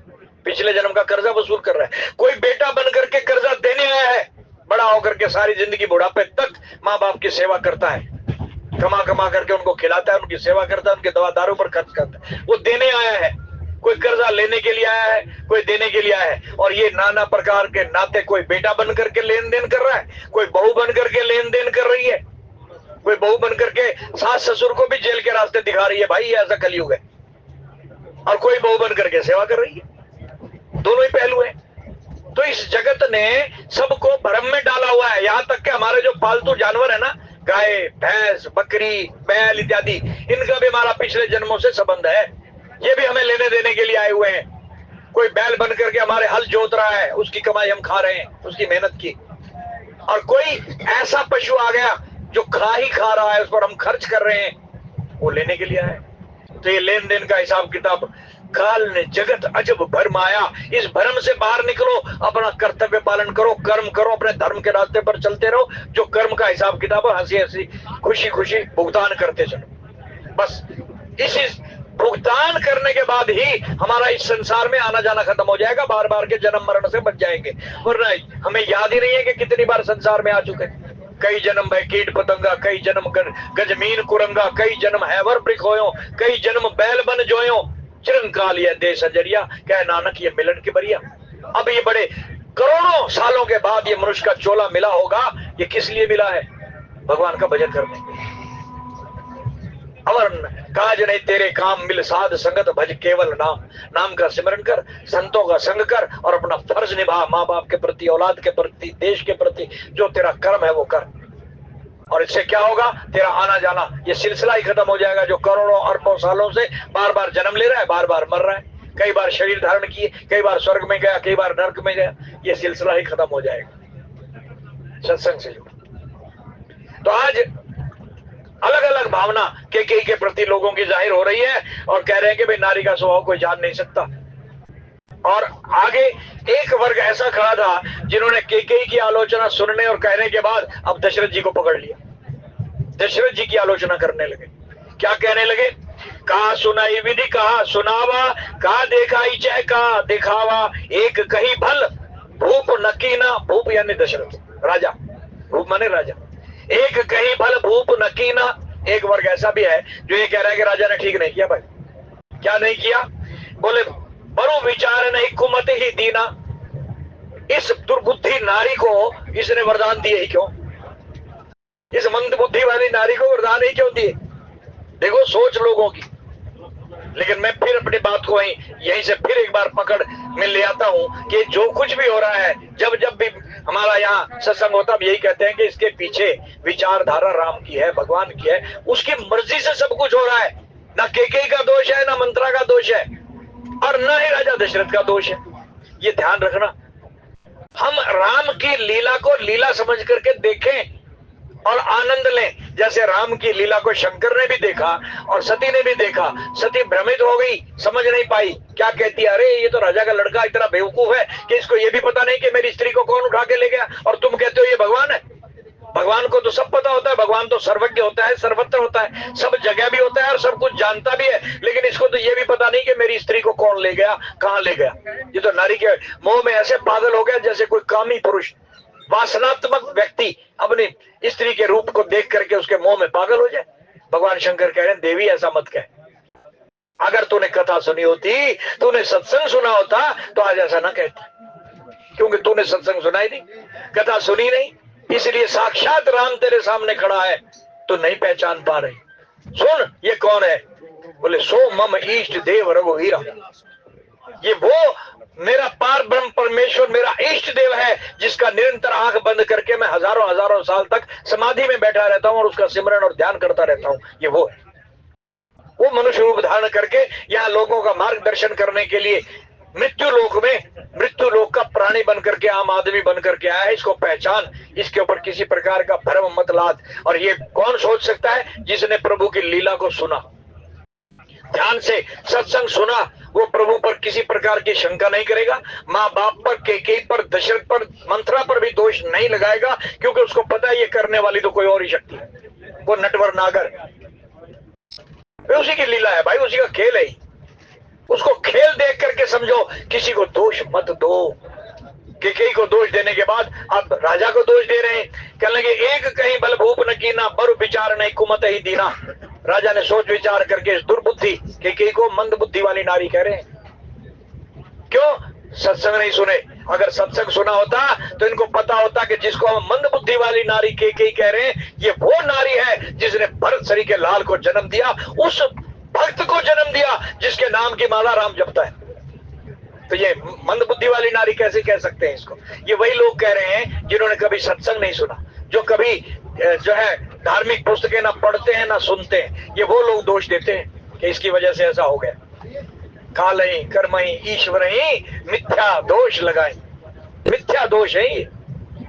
पिछले जन्म का कर्जा वसूल कर रहा है। कोई बेटा बन करके कर्जा देने आया है, बड़ा होकर के सारी जिंदगी बुढ़ापे तक माँ बाप की सेवा करता है, कमा करके उनको खिलाता है, उनकी सेवा करता है, उनके दवा दारू पर खर्च करता है। वो देने आया है। कोई कर्जा लेने के लिए आया है, कोई देने के लिए आया है। और ये नाना प्रकार के नाते, कोई बेटा बन करके लेन देन कर रहा है, कोई बहू बन करके लेन देन कर रही है। कोई बहू बन करके सास ससुर को भी जेल के रास्ते दिखा रही है, भाई ये ऐसा कलयुग है, और कोई बहू बन करके सेवा कर रही है। दोनों ही पहलू हैं। तो इस जगत ने सबको भ्रम में डाला हुआ है। यहां तक कि हमारे जो पालतू जानवर है ना, गाय भैंस बकरी बैल इत्यादि, इनका भी हमारा पिछले जन्मों से संबंध है। ये भी हमें लेने देने के लिए आए हुए हैं। कोई बैल बन करके हमारे हल जोत रहा है, उसकी कमाई हम खा रहे हैं, उसकी मेहनत की। और कोई ऐसा पशु आ गया जो खा ही खा रहा है, उस पर हम खर्च कर रहे हैं, वो लेने के लिए आए। तो ये लेन देन का हिसाब किताब काल ने जगत अजब भरम आया। इस भरम से बाहर निकलो, अपना कर्तव्य पालन करो, कर्म करो, अपने धर्म के रास्ते पर चलते रहो। जो कर्म का हिसाब किताब हंसी हंसी खुशी खुशी भुगतान करते चलो। बस इसी भुगतान करने के बाद ही हमारा इस संसार में आना जाना खत्म हो जाएगा, बार बार के जन्म मरण से बच जाएंगे। वरना हमें याद ही नहीं है कि कितनी बार संसार में आ चुके। कई जन्म भय कीट पतंगा, कई जन्म गजमीन कुरंगा, कई जन्म हैवर ब्रिक होयो, कई जन्म बैल बन जोयो, चिरंकाल ये देश अजरिया, कह नानक ये मिलन की बरिया। अब ये बड़े करोड़ों सालों के बाद ये मनुष्य का चोला मिला होगा। ये किस लिए मिला है? भगवान का भजन करने। अवर काज नहीं तेरे काम मिल साध संगत भज केवल नाम। नाम का सिमरन कर, संतों का संग कर, और अपना फर्ज निभा, माँ बाप के प्रति, औलाद के प्रति, देश के प्रति जो तेरा कर्म है वो कर। और इससे क्या होगा? तेरा आना जाना ये सिलसिला ही खत्म हो जाएगा, जो करोड़ों अरबों सालों से बार बार जन्म ले रहा है, बार बार मर रहा है, कई बार शरीर धारण किए, कई बार स्वर्ग में गया, कई बार नरक में गया। ये सिलसिला ही खत्म हो जाएगा सत्संग से। तो आज अलग अलग भावना के प्रति लोगों की जाहिर हो रही है, और कह रहे हैं कि भाई नारी का स्वभाव कोई जान नहीं सकता। और आगे एक वर्ग ऐसा खड़ा था जिन्होंने केकेई की आलोचना सुनने और कहने के बाद अब दशरथ जी को पकड़ लिया। दशरथ जी की आलोचना करने लगे। क्या कहने लगे? कहा सुनाई विधि, कहा सुनावा, कहा देखा इचय, कहा दिखावा, एक कही भल भूप नकीना। भूप यानी दशरथ राजा, भूप माने राजा। एक कही भल भूप नकीना। एक वर्ग ऐसा भी है जो ये कह रहा है कि राजा ने ठीक नहीं किया। भाई क्या नहीं किया? बोले बरु विचार नहीं कुमत ही दीना। इस दुर्बुद्धि नारी को इसने वरदान दिए ही क्यों? इस मंद बुद्धि वाली नारी को वरदान ही क्यों दिए? देखो सोच लोगों की। लेकिन मैं फिर अपनी बात को यहीं से फिर एक बार पकड़ में ले आता हूं कि जो कुछ भी हो रहा है, जब जब भी हमारा यहाँ सत्संग होता है, यही कहते हैं कि इसके पीछे विचारधारा राम की है, भगवान की है, उसकी मर्जी से सब कुछ हो रहा है। ना केकेई का दोष है, ना मंत्रा का दोष है, और न ही राजा दशरथ का दोष है। ये ध्यान रखना। हम राम की लीला को लीला समझ करके देखें और आनंद लें। जैसे राम की लीला को शंकर ने भी देखा और सती ने भी देखा। सती भ्रमित हो गई, समझ नहीं पाई, क्या कहती है, अरे ये तो राजा का लड़का इतना बेवकूफ है कि इसको ये भी पता नहीं कि मेरी स्त्री को कौन उठा के ले गया, और तुम कहते हो ये भगवान है। भगवान को तो सब पता होता है, भगवान तो सर्वज्ञ होता है, सर्वत्र होता है, सब जगह भी होता है और सब कुछ जानता भी है। लेकिन इसको तो ये भी पता नहीं कि मेरी स्त्री को कौन ले गया, कहां ले गया। ये तो नारी के मोह में ऐसे पागल हो गया जैसे कोई कामी पुरुष, वासनात्मक व्यक्ति अपनी स्त्री के रूप को देख करके उसके मोह में पागल हो जाए। भगवान शंकर कह रहे हैं, देवी ऐसा मत कह। अगर तूने कथा सुनी होती, तूने सत्संग सुना होता, तो आज ऐसा ना कहता, क्योंकि तूने सत्संग सुना ही नहीं, कथा सुनी नहीं, इसलिए साक्षात राम तेरे सामने खड़ा है, तो नहीं पहचान पा रही। सुन, ये कौन है? बोले सो मम इष्ट देव रघुवीरा। ये वो मेरा पार ब्रह्म परमेश्वर, मेरा इष्ट देव है, जिसका निरंतर आंख बंद करके मैं हजारों हजारों साल तक समाधि में बैठा रहता हूं और उसका सिमरन और ध्यान करता रहता हूं। ये वो है। वो मनुष्य रूप धारण करके यहाँ लोगों का मार्गदर्शन करने के लिए मृत्यु लोक में, मृत्यु लोक का प्राणी बन करके, आम आदमी बन करके आया है। इसको पहचान, इसके ऊपर किसी प्रकार का भ्रम मत लाद। और ये कौन सोच सकता है? जिसने प्रभु की लीला को सुना, ध्यान से सत्संग सुना, वो प्रभु पर किसी प्रकार की शंका नहीं करेगा। माँ बाप पर, केकेई पर, दशरथ पर, मंत्रा पर भी दोष नहीं लगाएगा, क्योंकि उसको पता है ये करने वाली तो कोई और ही शक्ति है, वो नटवर नागर। उसी की लीला है भाई, उसी का खेल है। उसको खेल देख करके समझो, किसी को दोष मत दो। केकेई को दोष देने के बाद अब राजा को दोष दे रहे हैं। कहने लगे एक कहीं बल भूप न कीना, बरु विचार नहीं कुमत ही दीना। राजा ने सोच विचार करके इस दुर्बुद्धि केकेई को मंद बुद्धि वाली नारी कह रहे हैं। क्यों? सत्संग नहीं सुने अगर सत्संग सुना होता तो इनको पता होता कि जिसको हम मंद बुद्धि वाली नारी के कह रहे हैं, ये वो नारी है जिसने भरतसरी के लाल को जन्म दिया, उस भक्त को जन्म दिया जिसके नाम की माला राम जपता है। तो ये मंद बुद्धि वाली नारी कैसे कह सकते हैं इसको? ये वही लोग कह रहे हैं जिन्होंने कभी सत्संग नहीं सुना, जो कभी जो है धार्मिक पुस्तकें ना पढ़ते हैं ना सुनते हैं। ये वो लोग दोष देते हैं कि इसकी वजह से ऐसा हो गया। कालई कर्मई ईश्वरई मिथ्या दोष लगाई, मिथ्या दोष है ये।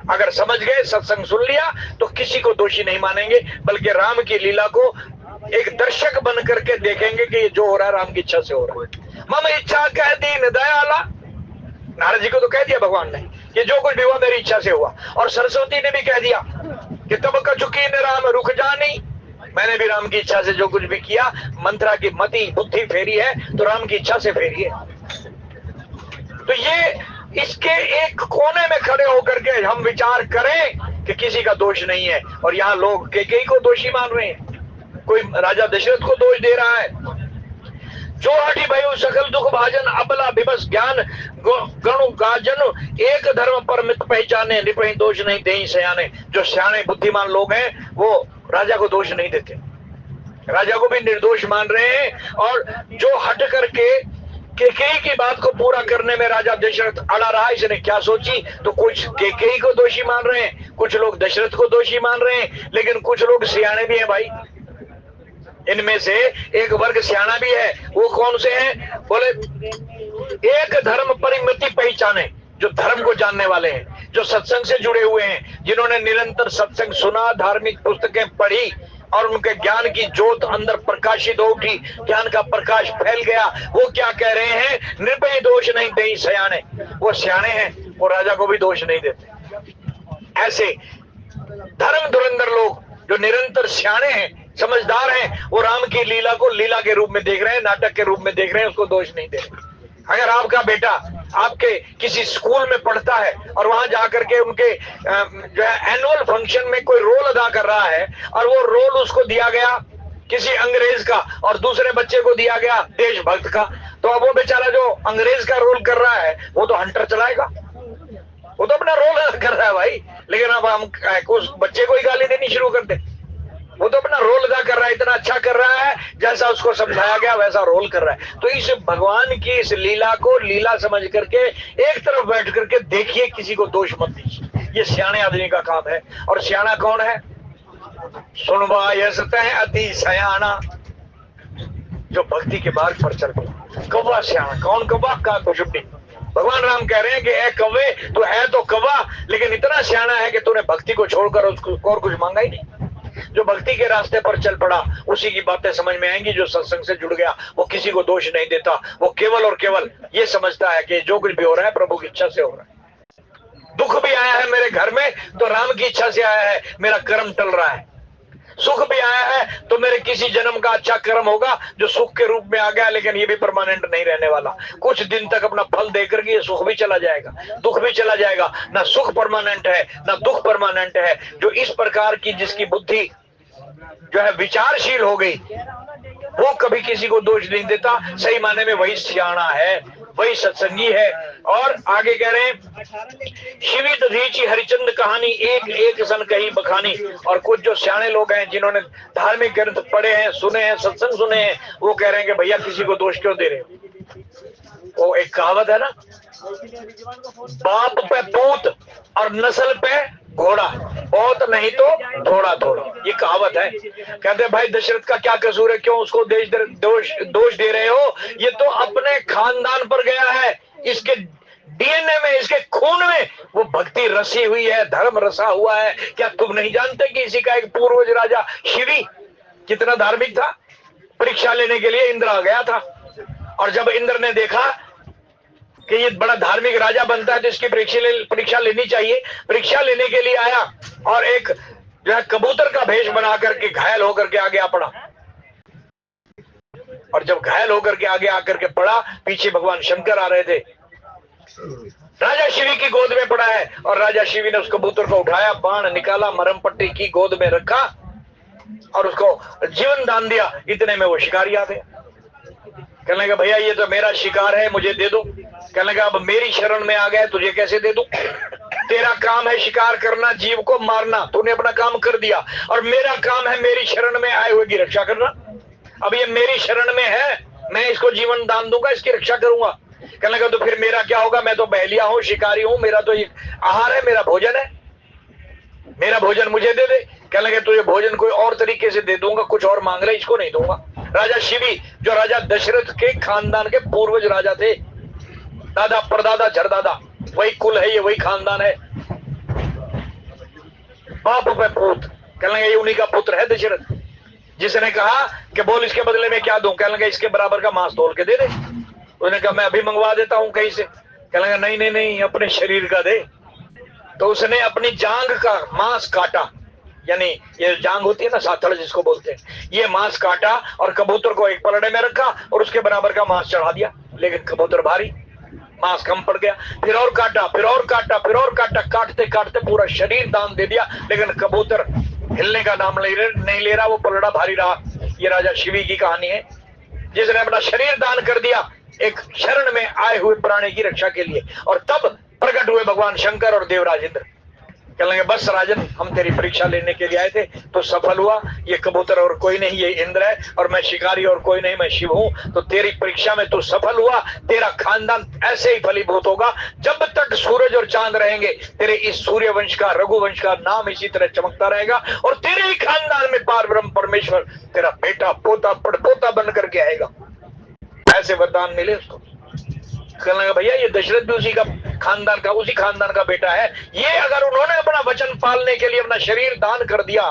अगर समझ गए, सत्संग सुन लिया, तो किसी को दोषी नहीं मानेंगे, बल्कि राम की लीला को एक दर्शक बन करके देखेंगे कि ये जो हो रहा है राम की इच्छा से हो रहा है। मम इच्छा कह दीन दयाला, नारद जी को तो कह दिया भगवान ने कि जो कुछ भी हुआ मेरी इच्छा से हुआ। और सरस्वती ने भी कह दिया कि तब कछुकी ने राम रुक जानी, मैंने भी राम की इच्छा से जो कुछ भी किया। मंत्रा की मति बुद्धि फेरी है तो राम की इच्छा से फेरी है। तो ये इसके एक कोने में खड़े होकर के हम विचार करें कि किसी का दोष नहीं है। और यहाँ लोग कैकेयी को दोषी मान रहे हैं, कोई राजा दशरथ को दोष दे रहा है। जो हठी भयो सकल दुख भाजन, अबला विवश ज्ञान गणु गाजन, एक धर्म पर मित पहचाने, निपहि दोष नहीं देई सयाने। जो सियाने बुद्धिमान लोग हैं वो राजा को दोष नहीं देते, राजा को भी निर्दोष मान रहे हैं। और जो हट करके कैकेयी की बात को पूरा करने में राजा दशरथ अड़ा रहा, इसने क्या सोची? तो कुछ कैकेयी को दोषी मान रहे हैं, कुछ लोग दशरथ को दोषी मान रहे हैं, लेकिन कुछ लोग सियाने भी हैं भाई। इनमें से एक वर्ग सियाना भी है। वो कौन से हैं? बोले एक धर्म परिमिति पहचाने, जो धर्म को जानने वाले हैं, जो सत्संग से जुड़े हुए हैं, जिन्होंने निरंतर सत्संग सुना, धार्मिक पुस्तकें पढ़ी और उनके ज्ञान की ज्योत अंदर प्रकाशित हो उठी, ज्ञान का प्रकाश फैल गया। वो क्या कह रहे हैं? निर्भय दोष नहीं देई सयाने। वो सियाने हैं, वो राजा को भी दोष नहीं देते। ऐसे धर्म धुरंधर लोग जो निरंतर सियाने हैं, समझदार हैं, वो राम की लीला को लीला के रूप में देख रहे हैं, नाटक के रूप में देख रहे हैं, उसको दोष नहीं दे रहे। अगर आपका बेटा आपके किसी स्कूल में पढ़ता है और वहां जाकर के उनके जो है एनुअल फंक्शन में कोई रोल अदा कर रहा है और वो रोल उसको दिया गया किसी अंग्रेज का और दूसरे बच्चे को दिया गया देशभक्त का, तो अब वो बेचारा जो अंग्रेज का रोल कर रहा है वो तो हंटर चलाएगा, वो तो अपना रोल अदा कर रहा है भाई। लेकिन अब हम उस बच्चे को ही गाली देनी शुरू कर दे। वो तो अपना रोल अदा कर रहा है, इतना अच्छा कर रहा है, जैसा उसको समझाया गया वैसा रोल कर रहा है। तो इस भगवान की इस लीला को लीला समझ करके एक तरफ बैठ करके देखिए, किसी को दोष मत दीजिए। ये सियाने आदमी का काम है। और सियाना कौन है? सुनवा यसते हैं अति सयाना, जो भक्ति के मार्ग पर चल पड़ा। कौवा सियाना कौन? कौवा का कुछ नहीं। भगवान राम कह रहे हैं कि ए कौवे, तू है तो कौवा, लेकिन इतना सियाना है कि तूने भक्ति को छोड़कर उसको और कुछ मांगा ही नहीं। जो भक्ति के रास्ते पर चल पड़ा उसी की बातें समझ में आएंगी। जो सत्संग से जुड़ गया वो किसी को दोष नहीं देता, वो केवल और केवल ये समझता है कि जो कुछ भी हो रहा है प्रभु की इच्छा से हो रहा है। दुख भी आया है मेरे घर में तो राम की इच्छा से आया है, मेरा कर्म टल रहा है। सुख भी आया है तो मेरे किसी जन्म का अच्छा कर्म होगा जो सुख के रूप में आ गया, लेकिन ये भी परमानेंट नहीं रहने वाला। कुछ दिन तक अपना फल देकर के ये सुख भी चला जाएगा, दुख भी चला जाएगा। ना सुख परमानेंट है ना दुख परमानेंट है। जो इस प्रकार की जिसकी बुद्धि जो है विचारशील हो गई वो कभी किसी को दोष नहीं देता। सही माने में वही सियाना है, वही सत्संगी है। और आगे कह रहे हैं शिवी दधीची हरिचंद कहानी एक एक सन कही बखानी। और कुछ जो सियाने लोग हैं जिन्होंने धार्मिक ग्रंथ पढ़े हैं, सुने हैं, सत्संग सुने हैं, वो कह रहे हैं कि भैया किसी को दोष क्यों दे रहे हो? वो एक कहावत है ना, बाप पे पूत और नस्ल पे घोड़ा, बहुत नहीं तो थोड़ा थोड़ा, ये कहावत है। कहते भाई दशरथ का क्या कसूर है, क्यों उसको दोष दे रहे हो? ये तो अपने खानदान पर गया है, इसके डीएनए में, इसके खून में वो भक्ति रसी हुई है, धर्म रसा हुआ है। क्या तुम नहीं जानते कि इसी का एक पूर्वज राजा शिवी कितना धार्मिक था? परीक्षा लेने के लिए इंद्र आ गया था, और जब इंद्र ने देखा कि ये बड़ा धार्मिक राजा बनता है तो इसकी परीक्षा लेनी चाहिए, परीक्षा लेने के लिए आया और एक जो है कबूतर का भेष बना करके घायल होकर के आगे आ पड़ा। और जब घायल होकर के आगे आकर के पड़ा, पीछे भगवान शंकर आ रहे थे, राजा शिवी की गोद में पड़ा है। और राजा शिवी ने उस कबूतर को उठाया, बाण निकाला, मरम पट्टी की गोद में रखा और उसको जीवन दान दिया। इतने में वो शिकारी आ गया, कहने लगा भैया ये तो मेरा शिकार है, मुझे दे दो। कहने लगा अब मेरी शरण में आ गया, तुझे कैसे दे दूं? तेरा काम है शिकार करना, जीव को मारना, तूने अपना काम कर दिया, और मेरा काम है मेरी शरण में आए हुए की रक्षा करना। अब ये मेरी शरण में है, मैं इसको जीवन दान दूंगा, इसकी रक्षा करूंगा। कहने लगा तो फिर मेरा क्या होगा? मैं तो बहलिया हूं, शिकारी हूं, मेरा तो ये आहार है, मेरा भोजन है, मेरा भोजन मुझे दे दे। कहने लगे तुझे भोजन कोई और तरीके से दे दूंगा, कुछ और मांग रहे, इसको नहीं दूंगा। राजा शिवी जो राजा दशरथ के खानदान के पूर्वज राजा थे, दादा परदादा झरदादा, वही कुल है, ये वही खानदान है, बाप पे पूत। कहने लगे ये उन्हीं का पुत्र है दशरथ, जिसने कहा कि बोल इसके बदले में क्या दूं? कहने लगे इसके बराबर का मांस तोल के दे दे। उसने कहा मैं अभी मंगवा देता हूं कहीं से। कहने लगा नहीं नहीं नहीं, अपने शरीर का दे। तो उसने अपनी जांग का मांस काटा, यानी ये जांग होती है ना, साथड़ जिसको बोलते हैं, ये मांस काटा और कबूतर को एक पलड़े में रखा और उसके बराबर का मांस चढ़ा दिया। लेकिन कबूतर भारी, मांस कम पड़ गया। फिर और काटा, फिर और काटा, फिर और काटा, काटते काटते पूरा शरीर दान दे दिया, लेकिन कबूतर हिलने का नाम नहीं ले रहा, वो पलड़ा भारी रहा। ये राजा शिवी की कहानी है, जिसने अपना शरीर दान कर दिया एक शरण में आए हुए प्राणी की रक्षा के लिए। और तब प्रकट हुए भगवान शंकर और देवराज इंद्र। कहने लगे बस राजन, हम तेरी परीक्षा लेने के लिए आए थे, तो सफल हुआ। ये कबूतर और कोई नहीं, ये इंद्र है, और मैं शिकारी और कोई नहीं, मैं शिव हूं। तो तेरी परीक्षा में तू सफल हुआ, तेरा खानदान ऐसे ही फलीभूत होगा। जब तक सूरज और चांद रहेंगे, तेरे इस सूर्य वंश का, रघुवंश का नाम इसी तरह चमकता रहेगा, और तेरे ही खानदान में पार ब्रह्म परमेश्वर तेरा बेटा पोता पड़पोता बन करके आएगा। ऐसे वरदान मिले उसको। कहने लगा भैया ये दशरथ भी उसी खानदान का बेटा है। ये अगर उन्होंने अपना वचन पालने के लिए अपना शरीर दान कर दिया,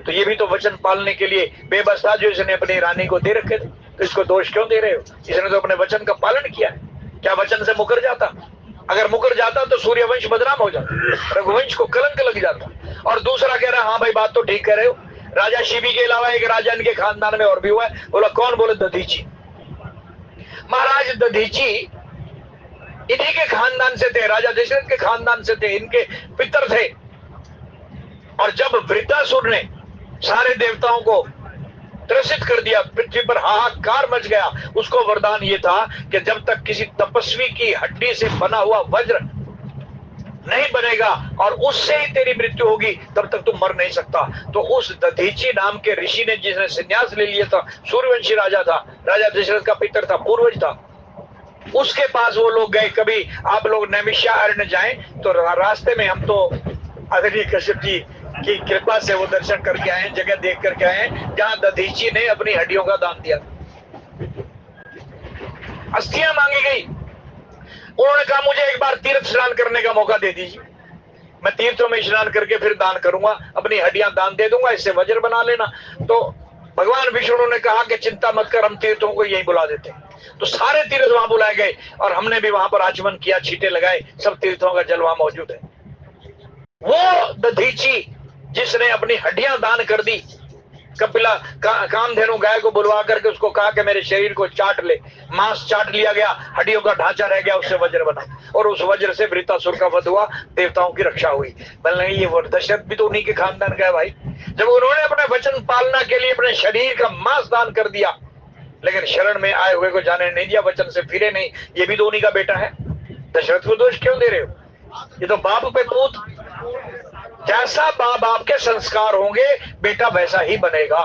तो ये भी तो वचन पालने के लिए बेबस था, जो इसने अपनी रानी को दे रखे थे। तो इसको दोष क्यों दे रहे हो? इसने तो अपने वचन का पालन किया है। क्या वचन से मुकर जाता? अगर मुकर जाता तो सूर्यवंश बदनाम हो जाता, रघुवंश को कलंक लग जाता। और दूसरा कह रहा हाँ भाई बात तो ठीक कह रहे हो, राजा शिवी के अलावा एक राजा इनके खानदान में और भी हुआ है। बोला कौन? बोले दधीची। महाराज दधीची इन्हीं के खानदान से थे, राजा दशरथ के खानदान से थे, इनके पितर थे। और जब वृत्तासुर ने सारे देवताओं को त्रसित कर दिया, पृथ्वी पर हाहाकार मच गया, उसको वरदान ये था कि जब तक किसी तपस्वी की हड्डी से बना हुआ वज्र नहीं बनेगा और उससे ही तेरी मृत्यु होगी, तब तक तू मर नहीं सकता। तो उस दधीची नाम के ऋषि ने, जिसने संन्यास ले लिया था, सूर्यवंशी राजा था, राजा दशरथ का पितर था, पूर्वज था, उसके पास वो लोग गए। कभी आप लोग नैमिषारण्य जाएं तो रास्ते में हम तो आदरणीय कश्यप जी की कृपा से वो दर्शन करके आए, जगह देख करके आए जहां दधीची ने अपनी हड्डियों का दान दिया। अस्थियां मांगी गई। उन्होंने कहा मुझे एक बार तीर्थ स्नान करने का मौका दे दीजिए, मैं तीर्थों में स्नान करके फिर दान करूंगा, अपनी हड्डियां दान दे दूंगा, इससे वज्र बना लेना। तो भगवान विष्णु ने कहा कि चिंता मत कर, हम तीर्थों को यही बुला देते हैं। तो सारे तीर्थ वहां बुलाए गए और हमने भी वहां पर आचमन किया, छींटे लगाए, सब तीर्थों का जल वहां मौजूद है। वो दधीची जिसने अपनी हड्डियां दान कर दी, कपिला कामधेनु गाय को बुलवा करके उसको कहा कि मेरे शरीर को चाट ले, मांस चाट लिया गया, हड्डियों का ढांचा रह गया, उससे वज्र बना और उस वज्र से वृत्तासुर का वध हुआ, देवताओं की रक्षा हुई। बोले ये वो दशरथ भी तो उन्हीं के खानदान का है भाई। जब उन्होंने अपने वचन पालना के लिए अपने शरीर का मांस दान कर दिया, लेकिन शरण में आए हुए को जाने नहीं दिया, वचन से फिरे नहीं, ये भी तो उन्हीं का बेटा है। दशरथ को दोष क्यों दे रहे हो? ये तो बाप पे पूत, जैसा बाप के संस्कार होंगे बेटा वैसा ही बनेगा,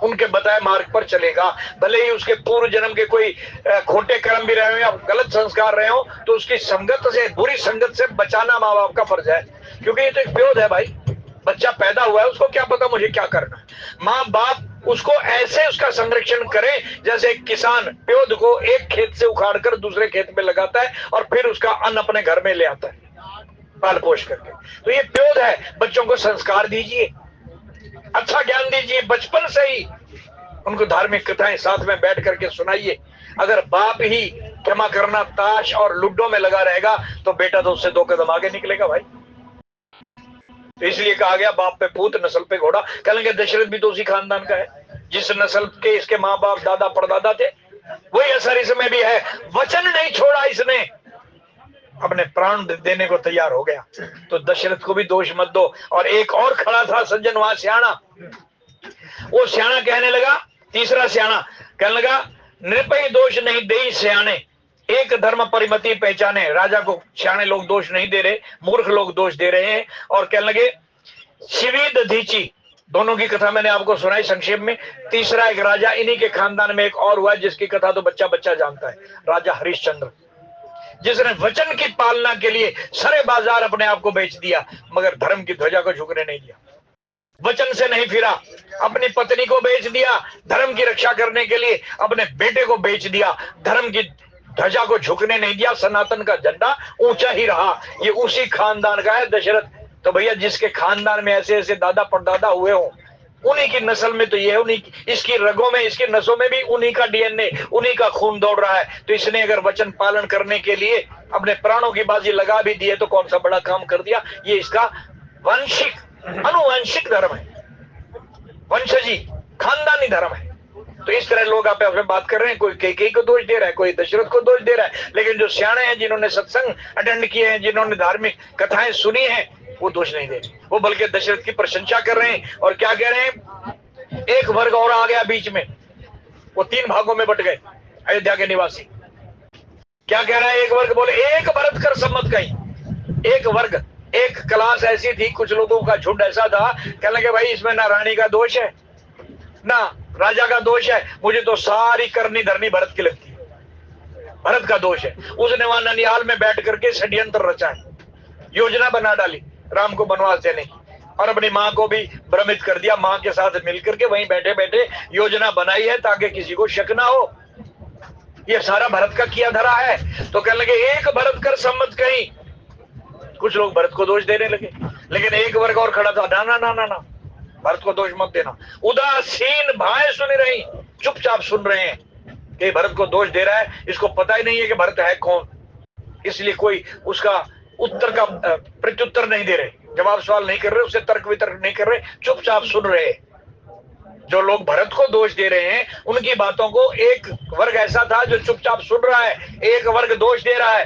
उनके बताए मार्ग पर चलेगा। भले ही उसके पूर्व जन्म के कोई खोटे कर्म भी रहे हो या गलत संस्कार रहे हो, तो उसकी संगत से, बुरी संगत से बचाना माँ बाप का फर्ज है, क्योंकि ये तो एक प्योद है भाई। बच्चा पैदा हुआ है, उसको क्या पता मुझे क्या करना है। माँ बाप उसको ऐसे उसका संरक्षण करें जैसे एक किसान प्योद को एक खेत से उखाड़ कर दूसरे खेत में लगाता है और फिर उसका अन्न अपने घर में ले आता है पाल पोष करके। तो ये प्योद है, बच्चों को संस्कार दीजिए, अच्छा ज्ञान दीजिए, बचपन से ही उनको धार्मिक कथाएं साथ में बैठ करके सुनाइए। अगर बाप ही क्षमा करना ताश और लूडो में लगा रहेगा तो बेटा तो उससे 2 कदम आगे निकलेगा भाई। तो इसलिए कहा गया बाप पे पूत नस्ल पे घोड़ा। कहेंगे दशरथ भी तो उसी खानदान का है, जिस नस्ल के इसके माँ बाप दादा परदादा थे, वही असर इसमें भी है। वचन नहीं छोड़ा इसने, अपने प्राण देने को तैयार हो गया। तो दशरथ को भी दोष मत दो। और एक और खड़ा था सज्जन वहां, सियाणा। वो सियाणा कहने लगा, तीसरा सियाणा कहने लगा, नृपय दोष नहीं देई सियाणे, एक धर्म परिमति पहचाने। राजा को सियाने लोग दोष नहीं दे रहे, मूर्ख लोग दोष दे रहे हैं और कहने लगे शिवी दधीची। दोनों की कथा मैंने आपको सुनाई संक्षेप में। तीसरा एक राजा, इन्हीं के खानदान में एक और हुआ जिसकी कथा तो बच्चा बच्चा जानता है, राजा हरिश्चंद्र, जिसने वचन की पालना के लिए सारे बाजार अपने आप को बेच दिया, मगर धर्म की ध्वजा को झुकने नहीं दिया। वचन से नहीं फिरा, अपनी पत्नी को बेच दिया धर्म की रक्षा करने के लिए, अपने बेटे को बेच दिया, धर्म की ध्वजा को झुकने नहीं दिया, सनातन का झंडा ऊंचा ही रहा। ये उसी खानदान का है दशरथ। तो भैया जिसके खानदान में ऐसे ऐसे दादा परदादा हुए हो, उन्हीं की नस्ल में तो ये है, उन्हीं इसकी रगों में, इसकी नसों में भी उन्हीं का डीएनए, उन्हीं का खून दौड़ रहा है। तो इसने अगर वचन पालन करने के लिए अपने प्राणों की बाजी लगा भी दी है तो कौन सा बड़ा काम कर दिया। ये इसका वंशिक अनुवंशिक धर्म है, वंशजी खानदानी धर्म है। तो इस तरह लोग आप में बात कर रहे हैं, कोई कैकेयी को दोष दे रहा है, कोई दशरथ को दोष दे रहा है, लेकिन जो सियाणे हैं, जिन्होंने सत्संग अटेंड किए हैं, जिन्होंने धार्मिक कथाएं सुनी हैं, वो दोष नहीं दे रहे। वो बल्कि दशरथ की प्रशंसा कर रहे हैं। और क्या कह रहे हैं, एक वर्ग और आ गया बीच में, वो 3 भागों में बट गए अयोध्या के निवासी। क्या कह रहा है, एक वर्ग बोले एक भरत कर सम्मत कहीं। एक वर्ग, एक क्लास ऐसी थी, कुछ लोगों का झुंड ऐसा था, कहने लगे भाई इसमें ना रानी का दोष है ना राजा का दोष है, मुझे तो सारी करनी धरनी भरत की लगती है, भरत का दोष है। उसने वहां ननिहाल में बैठ करके षड्यंत्र रचा है, योजना बना डाली राम को वनवास देने की, और अपनी माँ को भी भ्रमित कर दिया। माँ के साथ मिलकर के वहीं बैठे बैठे योजना बनाई है ताकि किसी को शक ना हो। ये सारा भरत का किया धरा है। तो कहने लगे एक भरत कर सम्मत कहीं। कुछ लोग भरत को दोष देने लगे, लेकिन एक वर्ग और खड़ा था, ना ना ना ना ना, भरत को दोष मत देना। उदासीन भाई सुन रही, चुपचाप सुन रहे हैं कि भरत को दोष दे रहा है, इसको पता ही नहीं है कि भरत है कौन, इसलिए कोई उसका उत्तर का प्रत्युत्तर नहीं दे रहे, जवाब सवाल नहीं कर रहे, उससे तर्क वितर्क नहीं कर रहे, चुपचाप सुन रहे। जो लोग भरत को दोष दे रहे हैं उनकी बातों को एक वर्ग ऐसा था जो चुपचाप सुन रहा है, एक वर्ग दोष दे रहा है,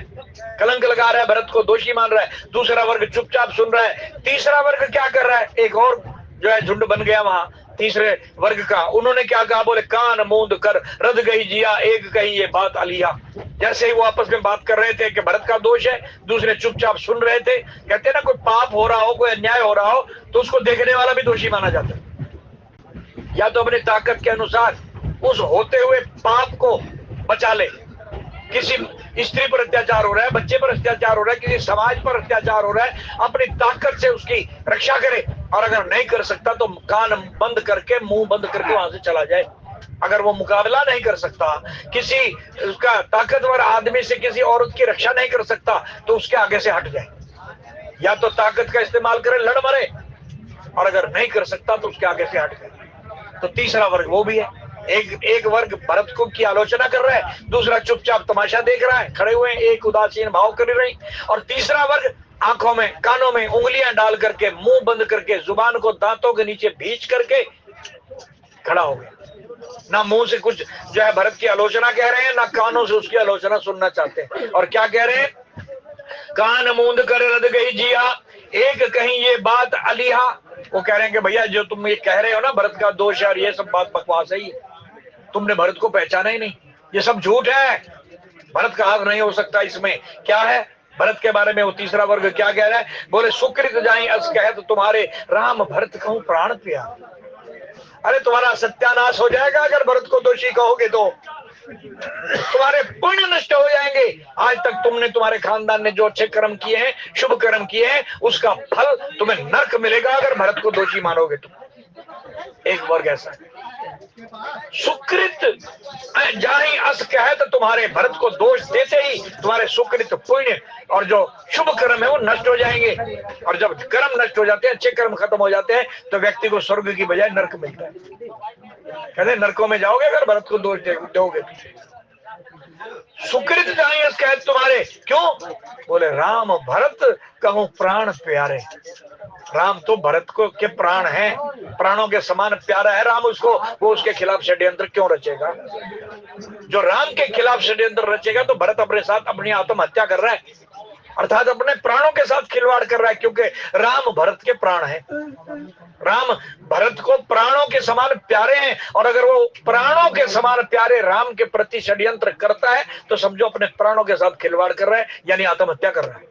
कलंक लगा रहा है, भरत को दोषी मान रहा है, दूसरा वर्ग चुपचाप सुन रहा है। तीसरा वर्ग क्या कर रहा है, एक और जो है झुंड बन गया वहां तीसरे वर्ग का। उन्होंने क्या कहा, बोले कान मूंद कर रद गई जिया, एक कही ये बात अलिया। जैसे ही वो आपस में बात कर रहे थे कि भरत का दोष है, दूसरे चुपचाप सुन रहे थे। कहते हैं ना, कोई पाप हो रहा हो, कोई अन्याय हो रहा हो, तो उसको देखने वाला भी दोषी माना जाता है। या तो अपनी ताकत के अनुसार उस होते हुए पाप को बचा ले, किसी स्त्री पर अत्याचार हो रहा है, बच्चे पर अत्याचार हो रहा है, किसी समाज पर अत्याचार हो रहा है, अपनी ताकत से उसकी रक्षा करे। और अगर नहीं कर सकता तो कान बंद करके, मुंह बंद करके वहां से चला जाए। अगर वो मुकाबला नहीं कर सकता, किसी उसका ताकतवर आदमी से किसी औरत की रक्षा नहीं कर सकता, तो उसके आगे से हट जाए। या तो ताकत का इस्तेमाल करे, लड़ मरे, और अगर नहीं कर सकता तो उसके आगे से हट जाए। तो तीसरा वर्ग वो भी है। एक वर्ग भरत को की आलोचना कर रहा है, दूसरा चुपचाप तमाशा देख रहा है, खड़े हुए एक उदासीन भाव कर रही, और तीसरा वर्ग आंखों में कानों में उंगलियां डाल करके, मुंह बंद करके, जुबान को दांतों के नीचे भींच करके खड़ा हो गया। ना मुंह से कुछ जो है भरत की आलोचना कह रहे हैं, ना कानों से उसकी आलोचना सुनना चाहते हैं। और क्या कह रहे हैं, कान मूंद कर रद गई जिया, एक कहीं ये बात अलिहा। वो कह रहे हैं कि भैया जो तुम ये कह रहे हो ना भरत का दोष है और ये सब बात बकवास है, तुमने भरत को पहचाना ही नहीं, ये सब झूठ है, भरत का हाथ नहीं हो सकता इसमें। क्या है भरत के बारे में वो तीसरा वर्ग क्या कह रहा है, बोले सुकृत जाई अस कहे तो तुम्हारे राम भरत कहूं प्राण प्रिया। अरे तुम्हारा सत्यानाश हो जाएगा अगर भरत को दोषी कहोगे तो, तुम्हारे पुण्य नष्ट हो जाएंगे। आज तक तुमने, तुम्हारे खानदान ने जो अच्छे कर्म किए हैं, शुभ कर्म किए हैं, उसका फल तुम्हें नरक मिलेगा अगर भरत को दोषी मानोगे तो। एक वर्ग ऐसा है, सुकृत जाहि अस कहे तो तुम्हारे भरत को दोष देते ही तुम्हारे सुकृत पुण्य और जो शुभ कर्म है वो नष्ट हो जाएंगे। और जब कर्म नष्ट हो जाते हैं, अच्छे कर्म खत्म हो जाते हैं, तो व्यक्ति को स्वर्ग की बजाय नरक मिलता है। कहते नरकों में जाओगे अगर भरत को दोष दोगे। सुकृत जाहि अस कहे तुम्हारे, क्यों, बोले राम भरत कहूं प्राण प्यारे। राम तो भरत को के प्राण हैं, प्राणों के समान प्यारा है राम उसको, वो उसके खिलाफ षड्यंत्र क्यों रचेगा। जो राम के खिलाफ षड्यंत्र रचेगा तो भरत अपने साथ अपनी आत्महत्या कर रहा है। अर्थात अपने प्राणों के साथ खिलवाड़ कर रहा है, क्योंकि राम भरत के प्राण है। राम भरत को प्राणों के समान प्यारे हैं, और अगर वो प्राणों के समान प्यारे राम के प्रति षड्यंत्र करता है तो समझो अपने प्राणों के साथ खिलवाड़ कर रहा है, यानी आत्महत्या कर रहा है।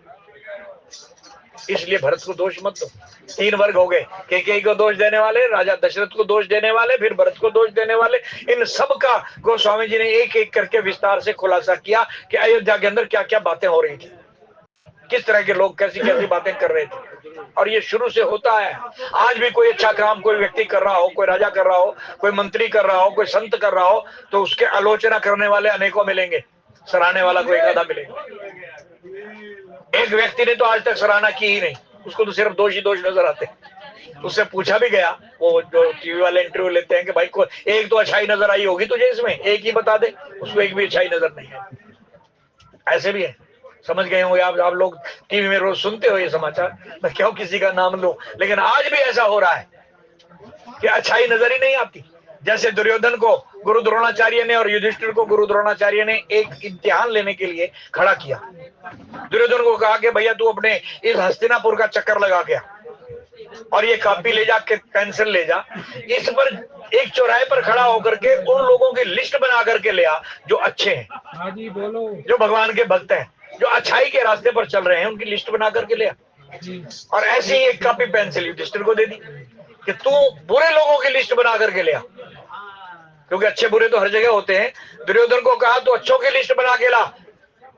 इसलिए भरत को दोष मत दो। 3 वर्ग हो गए, कैकेयी को दोष देने वाले, राजा दशरथ को दोष देने वाले, फिर भरत को दोष देने वाले। इन सब का गोस्वामी जी ने एक एक करके विस्तार से खुलासा किया कि अयोध्या के अंदर क्या क्या बातें हो रही थी, किस तरह के लोग कैसी कैसी बातें कर रहे थे। और ये शुरू से होता है। आज भी कोई अच्छा काम कोई व्यक्ति कर रहा हो, कोई राजा कर रहा हो, कोई मंत्री कर रहा हो, कोई संत कर रहा हो, तो उसके आलोचना करने वाले अनेकों मिलेंगे, सराहने वाला कोई आधा मिलेगा। एक व्यक्ति ने तो आज तक सराहना की ही नहीं, उसको तो सिर्फ दोष ही दोष नजर आते। उससे पूछा भी गया, वो जो टीवी वाले इंटरव्यू लेते हैं कि भाई को एक तो अच्छाई नजर आई होगी तुझे इसमें, एक ही बता दे, उसको एक भी अच्छाई नजर नहीं है। ऐसे भी है, समझ गए होंगे आप लोग टीवी में रोज सुनते हो ये समाचार, मैं क्यों किसी का नाम लूं, लेकिन आज भी ऐसा हो रहा है कि अच्छाई नजर ही नहीं आती। जैसे दुर्योधन को गुरु द्रोणाचार्य ने और युधिष्ठिर को गुरु द्रोणाचार्य ने एक इम्तिहान लेने के लिए खड़ा किया। दुर्योधन को कहा कि भैया तू अपने इस हस्तिनापुर का चक्कर लगा गया और ये कॉपी ले जा के पेंसिल ले जा, इस पर एक चौराहे पर खड़ा होकर के उन लोगों की लिस्ट बना करके ले आ जो अच्छे हैं, हाँ जी बोलो, जो भगवान के भक्त हैं, जो अच्छाई के रास्ते पर चल रहे हैं, उनकी लिस्ट बना करके ले आ। और ऐसे ही एक कॉपी पेंसिल युधिष्ठिर को दे दी कि तू बुरे लोगों की लिस्ट बना करके ले आ, क्योंकि अच्छे बुरे तो हर जगह होते हैं। दुर्योधन को कहा तू अच्छों की लिस्ट बना के ला,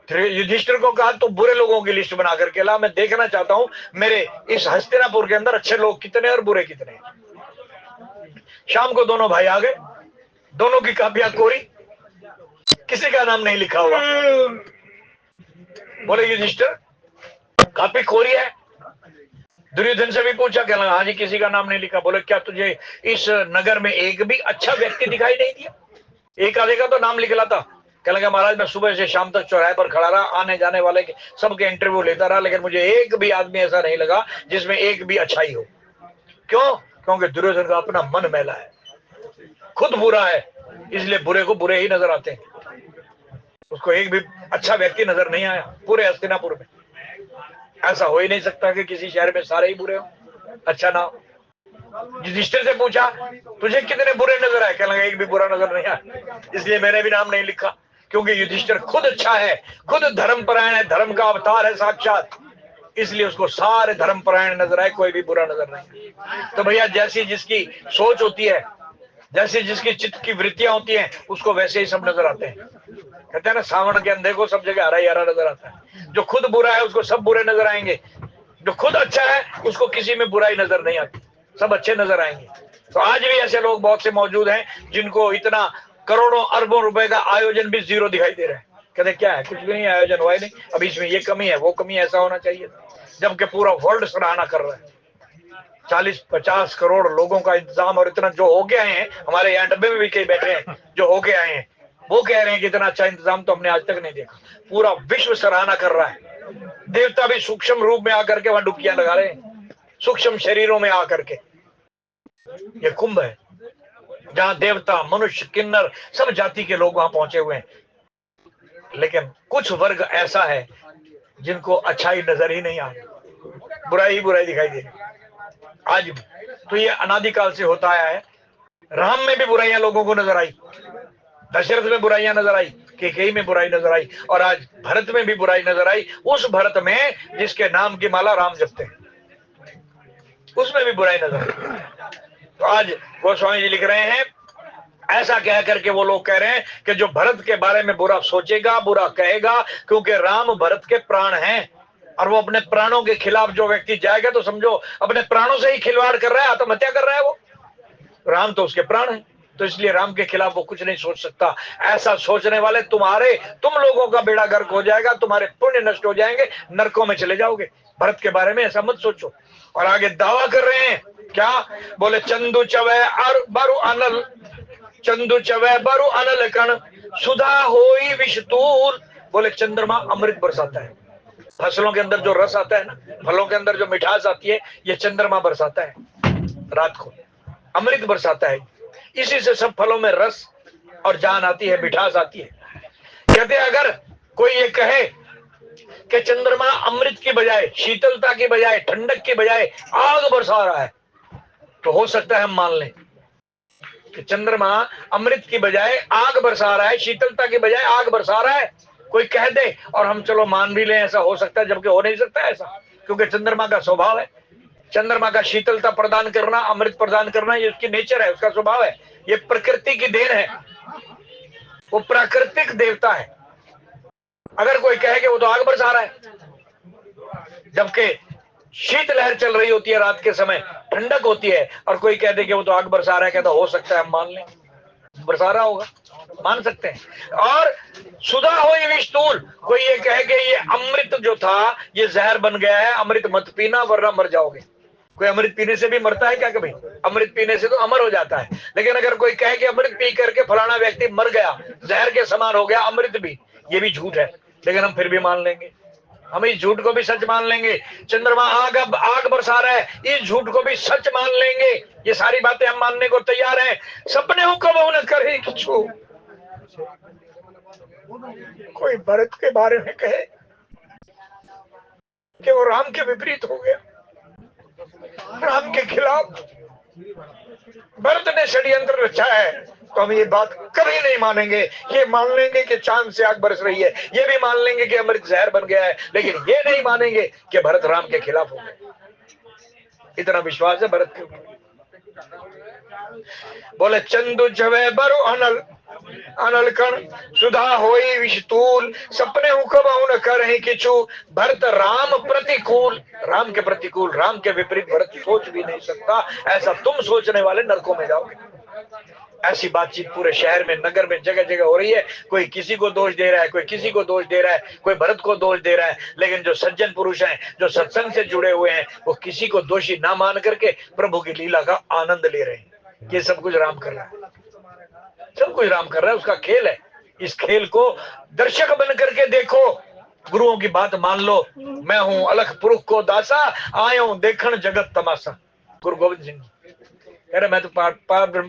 युधिष्ठिर को कहा तो बुरे लोगों की लिस्ट बना करके ला, मैं देखना चाहता हूं मेरे इस हस्तिनापुर के अंदर अच्छे लोग कितने और बुरे कितने। शाम को दोनों भाई आ गए, दोनों की कापियां कोरी, किसी का नाम नहीं लिखा हुआ। बोले युधिष्ठिर कापी कोरी है? दुर्योधन से भी पूछा, क्या लगा हाँ जी किसी का नाम नहीं लिखा। बोले क्या तुझे इस नगर में एक भी अच्छा व्यक्ति दिखाई नहीं दिया? एक आधे का तो नाम लिखला था। कहने लगा महाराज मैं सुबह से शाम तक चौराहे पर खड़ा रहा, आने जाने वाले के सबके इंटरव्यू लेता रहा, लेकिन मुझे एक भी आदमी ऐसा नहीं लगा जिसमें एक भी अच्छाई हो। क्यों? क्योंकि दुर्योधन का अपना मन मैला है, खुद बुरा है, इसलिए बुरे को बुरे ही नजर आते हैं। उसको एक भी अच्छा व्यक्ति नजर नहीं आया पूरे हस्तिनापुर में। ऐसा हो ही नहीं सकता कि किसी शहर में सारे ही बुरे हो, अच्छा ना हो। युधिष्ठिर से पूछा तुझे कितने बुरे नजर आए? कहने लगा एक भी बुरा नजर नहीं आया, इसलिए मैंने भी नाम नहीं लिखा, क्योंकि युधिष्ठिर खुद अच्छा है, खुद धर्मपरायण है, धर्म का अवतार है साक्षात, इसलिए उसको सारे धर्मपरायण नजर आए, कोई भी बुरा नजर नहीं। तो भैया जैसी जिसकी सोच होती है, जैसे जिसकी चित्त की वृत्तियां होती हैं, उसको वैसे ही सब नजर आते हैं। कहते हैं ना सावन के अंधे को सब जगह हरा ही हरा नजर आता है। जो खुद बुरा है उसको सब बुरे नजर आएंगे, जो खुद अच्छा है उसको किसी में बुराई नजर नहीं आती, सब अच्छे नजर आएंगे। तो आज भी ऐसे लोग बहुत से मौजूद हैं जिनको इतना करोड़ों अरबों रुपए का आयोजन भी जीरो दिखाई दे रहा है। कहते क्या है, कुछ भी नहीं आयोजन हुआ ही नहीं, अब इसमें ये कमी है वो कमी, ऐसा होना चाहिए, जबकि पूरा वर्ल्ड सराहना कर रहा है। 40-50 करोड़ लोगों का इंतजाम, और इतना जो होके आए हैं, हमारे यहाँ डब्बे में भी कई बैठे हैं जो होके आए हैं, वो कह रहे हैं कि इतना अच्छा इंतजाम तो हमने आज तक नहीं देखा। पूरा विश्व सराहना कर रहा है। देवता भी सूक्ष्म रूप में आकर के वहां डुबकियां लगा रहे हैं, सूक्ष्म शरीरों में आकर के। ये कुंभ है जहां देवता मनुष्य किन्नर सब जाति के लोग वहां पहुंचे हुए हैं, लेकिन कुछ वर्ग ऐसा है जिनको अच्छाई नजर ही नहीं आ रही, बुराई ही बुराई दिखाई दे रही आज भी। तो ये अनादिकाल से होता आया है। राम में भी बुराइयां लोगों को नजर आई, दशरथ में बुराइयां नजर आई, कैकेयी में बुराई नजर आई, और आज भरत में भी बुराई नजर आई। उस भरत में जिसके नाम की माला राम जपते हैं, उसमें भी बुराई नजर आई। तो आज गोस्वामी जी लिख रहे हैं, ऐसा कह करके वो लोग कह रहे हैं कि जो भरत के बारे में बुरा सोचेगा, बुरा कहेगा, क्योंकि राम भरत के प्राण हैं, और वो अपने प्राणों के खिलाफ जो व्यक्ति जाएगा तो समझो अपने प्राणों से ही खिलवाड़ कर रहा है, आत्महत्या कर रहा है। वो राम तो उसके प्राण है, तो इसलिए राम के खिलाफ वो कुछ नहीं सोच सकता। ऐसा सोचने वाले तुम लोगों का बेड़ा गर्क हो जाएगा, तुम्हारे पुण्य नष्ट हो जाएंगे, नरकों में चले जाओगे। भरत के बारे में ऐसा मत सोचो। और आगे दावा कर रहे हैं क्या? बोले चंदू चवे बरु अनल, चंदू चवे बरु अनल कण, सुधा होई विषतूर। बोले चंद्रमा अमृत बरसाता है, फसलों के अंदर जो रस आता है ना, फलों के अंदर जो मिठास आती है, ये चंद्रमा बरसाता है रात को, अमृत बरसाता है। इसी से सब फलों में रस और जान आती है, मिठास आती है। कहते हैं अगर कोई ये कहे कि चंद्रमा अमृत की बजाय, शीतलता की बजाय, ठंडक की बजाय आग बरसा रहा है, तो हो सकता है हम मान लें कि चंद्रमा अमृत की बजाय आग बरसा रहा है, शीतलता की बजाय आग बरसा रहा है। कोई कह दे और हम चलो मान भी लें ऐसा हो सकता है, जबकि हो नहीं सकता ऐसा, क्योंकि चंद्रमा का स्वभाव है। चंद्रमा का शीतलता प्रदान करना, अमृत प्रदान करना, ये उसकी नेचर है, उसका स्वभाव है, ये प्रकृति की देन है, वो प्राकृतिक देवता है। अगर कोई कहे कि वो तो आग बरसा रहा है, जबकि शीतलहर चल रही होती है रात के समय, ठंडक होती है, और कोई कह दे कि वो तो आग बरसा रहा है, कहता हो सकता है हम मान लें, बरसा रहा होगा, मान सकते हैं। और सुधा हो ये विषतूल, कोई ये कहे कि ये अमृत जो था ये जहर बन गया है, अमृत मत पीना वरना मर जाओगे। कोई अमृत पीने से भी मरता है क्या कभी? अमृत पीने से तो अमर हो जाता है। लेकिन अगर कोई कहे कि अमृत पी करके फलाना व्यक्ति मर गया, जहर के समान हो गया अमृत भी, ये भी झूठ है, लेकिन हम फिर भी मान लेंगे, हम इस झूठ को भी सच मान लेंगे। चंद्रमा आग बरसा रहा है, इस झूठ को भी सच मान लेंगे। ये सारी बातें हम मानने को तैयार हैं। सपने हो कब न करे किछु, कोई भरत के बारे में कहे कि वो राम के विपरीत हो गया, राम के खिलाफ भरत ने षड्यंत्र रचा है, तो हम ये बात कभी नहीं मानेंगे। ये मान लेंगे कि चांद से आग बरस रही है, ये भी मान लेंगे कि अमृत जहर बन गया है, लेकिन ये नहीं मानेंगे कि भरत राम के खिलाफ हो गए। इतना विश्वास है भरत के ऊपर। बोले चंदु जवे बरु अनल, अनल कण सुधा होई विषतूल, सपने हुकबहु न करहि किछु, भरत राम प्रतिकूल। राम के प्रतिकूल, राम के विपरीत भरत सोच भी नहीं सकता। ऐसा तुम सोचने वाले नरकों में जाओगे। ऐसी बातचीत पूरे शहर में, नगर में, जगह जगह हो रही है। कोई किसी को दोष दे रहा है, कोई किसी को दोष दे रहा है, कोई भरत को दोष दे रहा है, लेकिन जो सज्जन पुरुष हैं, जो सत्संग से जुड़े हुए हैं, वो किसी को दोषी ना मान करके प्रभु की लीला का आनंद ले रहे हैं। ये सब कुछ राम कर रहा है, सब कुछ राम कर रहा है, उसका खेल है। इस खेल को दर्शक बन करके देखो, गुरुओं की बात मान लो। मैं हूं अलख पुरुष को दासा, आयो देखण जगत तमाशा। गुरु गोविंद सिंह कह रहे मैं तो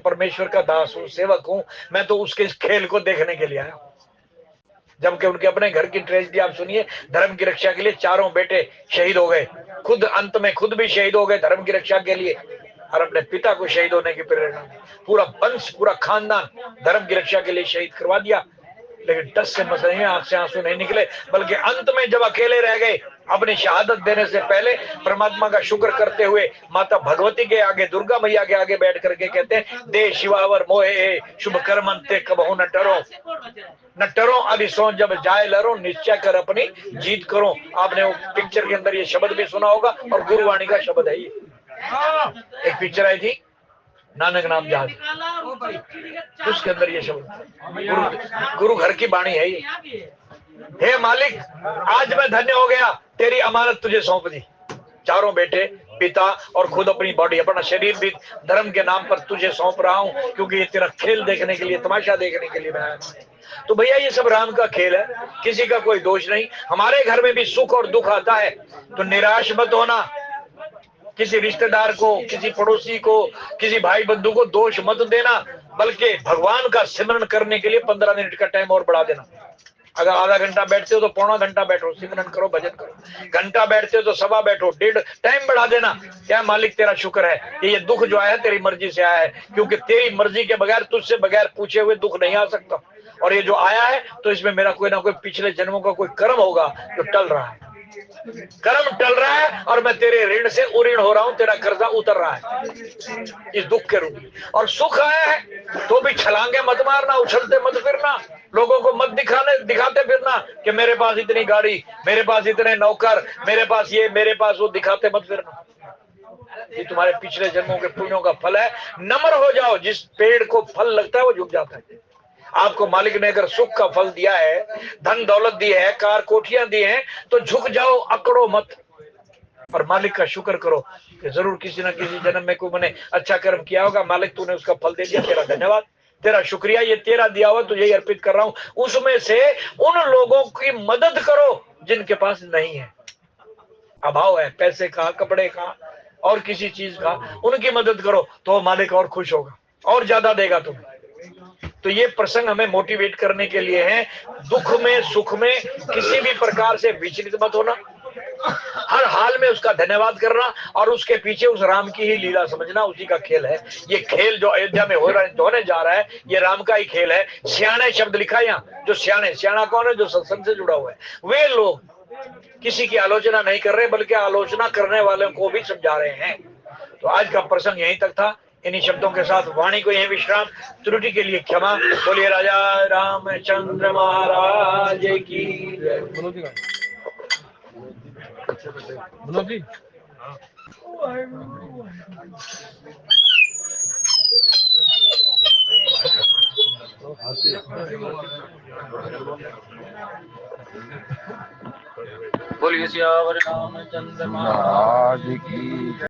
परमेश्वर का दास हूं, सेवक हूं, मैं तो उसके इस खेल को देखने के लिए आया। जबकि उनके अपने घर की ट्रेजेडी आप सुनिए। धर्म की रक्षा के लिए चारों बेटे शहीद हो गए, खुद अंत में खुद भी शहीद हो गए धर्म की रक्षा के लिए, और अपने पिता को शहीद होने की प्रेरणा दी। पूरा वंश, पूरा खानदान धर्म की रक्षा के लिए शहीद करवा दिया, लेकिन टस से मस नहीं, आंख से आंसू नहीं निकले। बल्कि अंत में जब अकेले रह गए, अपनी शहादत देने से पहले परमात्मा का शुक्र करते हुए माता भगवती के आगे, दुर्गा मैया के आगे बैठ करके कहते हैं, दे शिवावर मोहे शुभ कर्मंते कबहु न डरो, न डरो अभी सो जब जाए लरो, निश्चय कर अपनी जीत करो। आपने वो पिक्चर के अंदर ये शब्द भी सुना होगा, और गुरुवाणी का शब्द है ये। एक पिक्चर आई थी नानक नाम जहाज, उसके अंदर ये शब्द गुरु घर की वाणी है ये। हे मालिक, आज मैं धन्य हो गया, तेरी अमानत तुझे सौंप दी। चारों बेटे, पिता और खुद अपनी बॉडी, अपना शरीर भी धर्म के नाम पर तुझे सौंप रहा हूं, क्योंकि ये तेरा खेल देखने के लिए, तमाशा देखने के लिए मैं आया। तो भैया ये सब राम का खेल है, किसी का कोई दोष नहीं। हमारे घर में भी सुख और दुख आता है, तो निराश मत होना। किसी रिश्तेदार को, किसी पड़ोसी को, किसी भाई बंधु को दोष मत देना, बल्कि भगवान का सिमरन करने के लिए 15 मिनट का टाइम और बढ़ा देना। अगर आधा घंटा बैठते हो तो पौना घंटा बैठो, सिमरन करो, भजन करो। घंटा बैठते हो तो सवा बैठो, डेढ़ टाइम बढ़ा देना। क्या मालिक तेरा शुक्र है कि ये दुख जो आया है तेरी मर्जी से आया है, क्योंकि तेरी मर्जी के बगैर, तुझसे बगैर पूछे हुए दुख नहीं आ सकता। और ये जो आया है तो इसमें मेरा कोई ना कोई पिछले जन्मों का कोई कर्म होगा जो टल रहा है, कर्म टल रहा है, और मैं तेरे ऋण से उऋण हो रहा हूं, तेरा कर्जा उतर रहा है इस दुख के रूप में। और सुख आया है तो भी छलांगे मत मारना, उछलते मत फिरना, लोगों को मत दिखाते फिरना कि मेरे पास इतनी गाड़ी, मेरे पास इतने नौकर, मेरे पास ये, मेरे पास वो, दिखाते मत फिरना। ये तुम्हारे पिछले जन्मों के पुण्यों का फल है। नम्र हो जाओ, जिस पेड़ को फल लगता है वो झुक जाता है। आपको मालिक ने अगर सुख का फल दिया है, धन दौलत दी है, कार कोठियां दी हैं, तो झुक जाओ, अकड़ो मत, और मालिक का शुक्र करो कि जरूर किसी न किसी जन्म में कोई मैंने अच्छा कर्म किया होगा, मालिक तूने उसका फल दे दिया, तेरा धन्यवाद, तेरा शुक्रिया, ये तेरा दिया हुआ तुझे ही अर्पित कर रहा हूं। उसमें से उन लोगों की मदद करो जिनके पास नहीं है, अभाव है पैसे का, कपड़े का और किसी चीज का, उनकी मदद करो तो मालिक और खुश होगा और ज्यादा देगा तुम्हें। तो ये प्रसंग हमें मोटिवेट करने के लिए है, दुख में सुख में किसी भी प्रकार से विचलित मत होना, हर हाल में उसका धन्यवाद करना और उसके पीछे उस राम की ही लीला समझना, उसी का खेल है ये। खेल जो अयोध्या में होने जा रहा है ये राम का ही खेल है। सियाने शब्द लिखा है यहाँ, जो सियाना कौन है? जो सत्संग से जुड़ा हुआ है। वे लोग किसी की आलोचना नहीं कर रहे बल्कि आलोचना करने वालों को भी समझा रहे हैं। तो आज का प्रसंग यहीं तक था। इन्हीं शब्दों के साथ वाणी को यहीं विश्राम। त्रुटि के लिए क्षमा। बोलिए राजा रामचंद्र महाराज की जय। मनोज जी बोलिए सियावर रामचंद्र महाराज महाराज की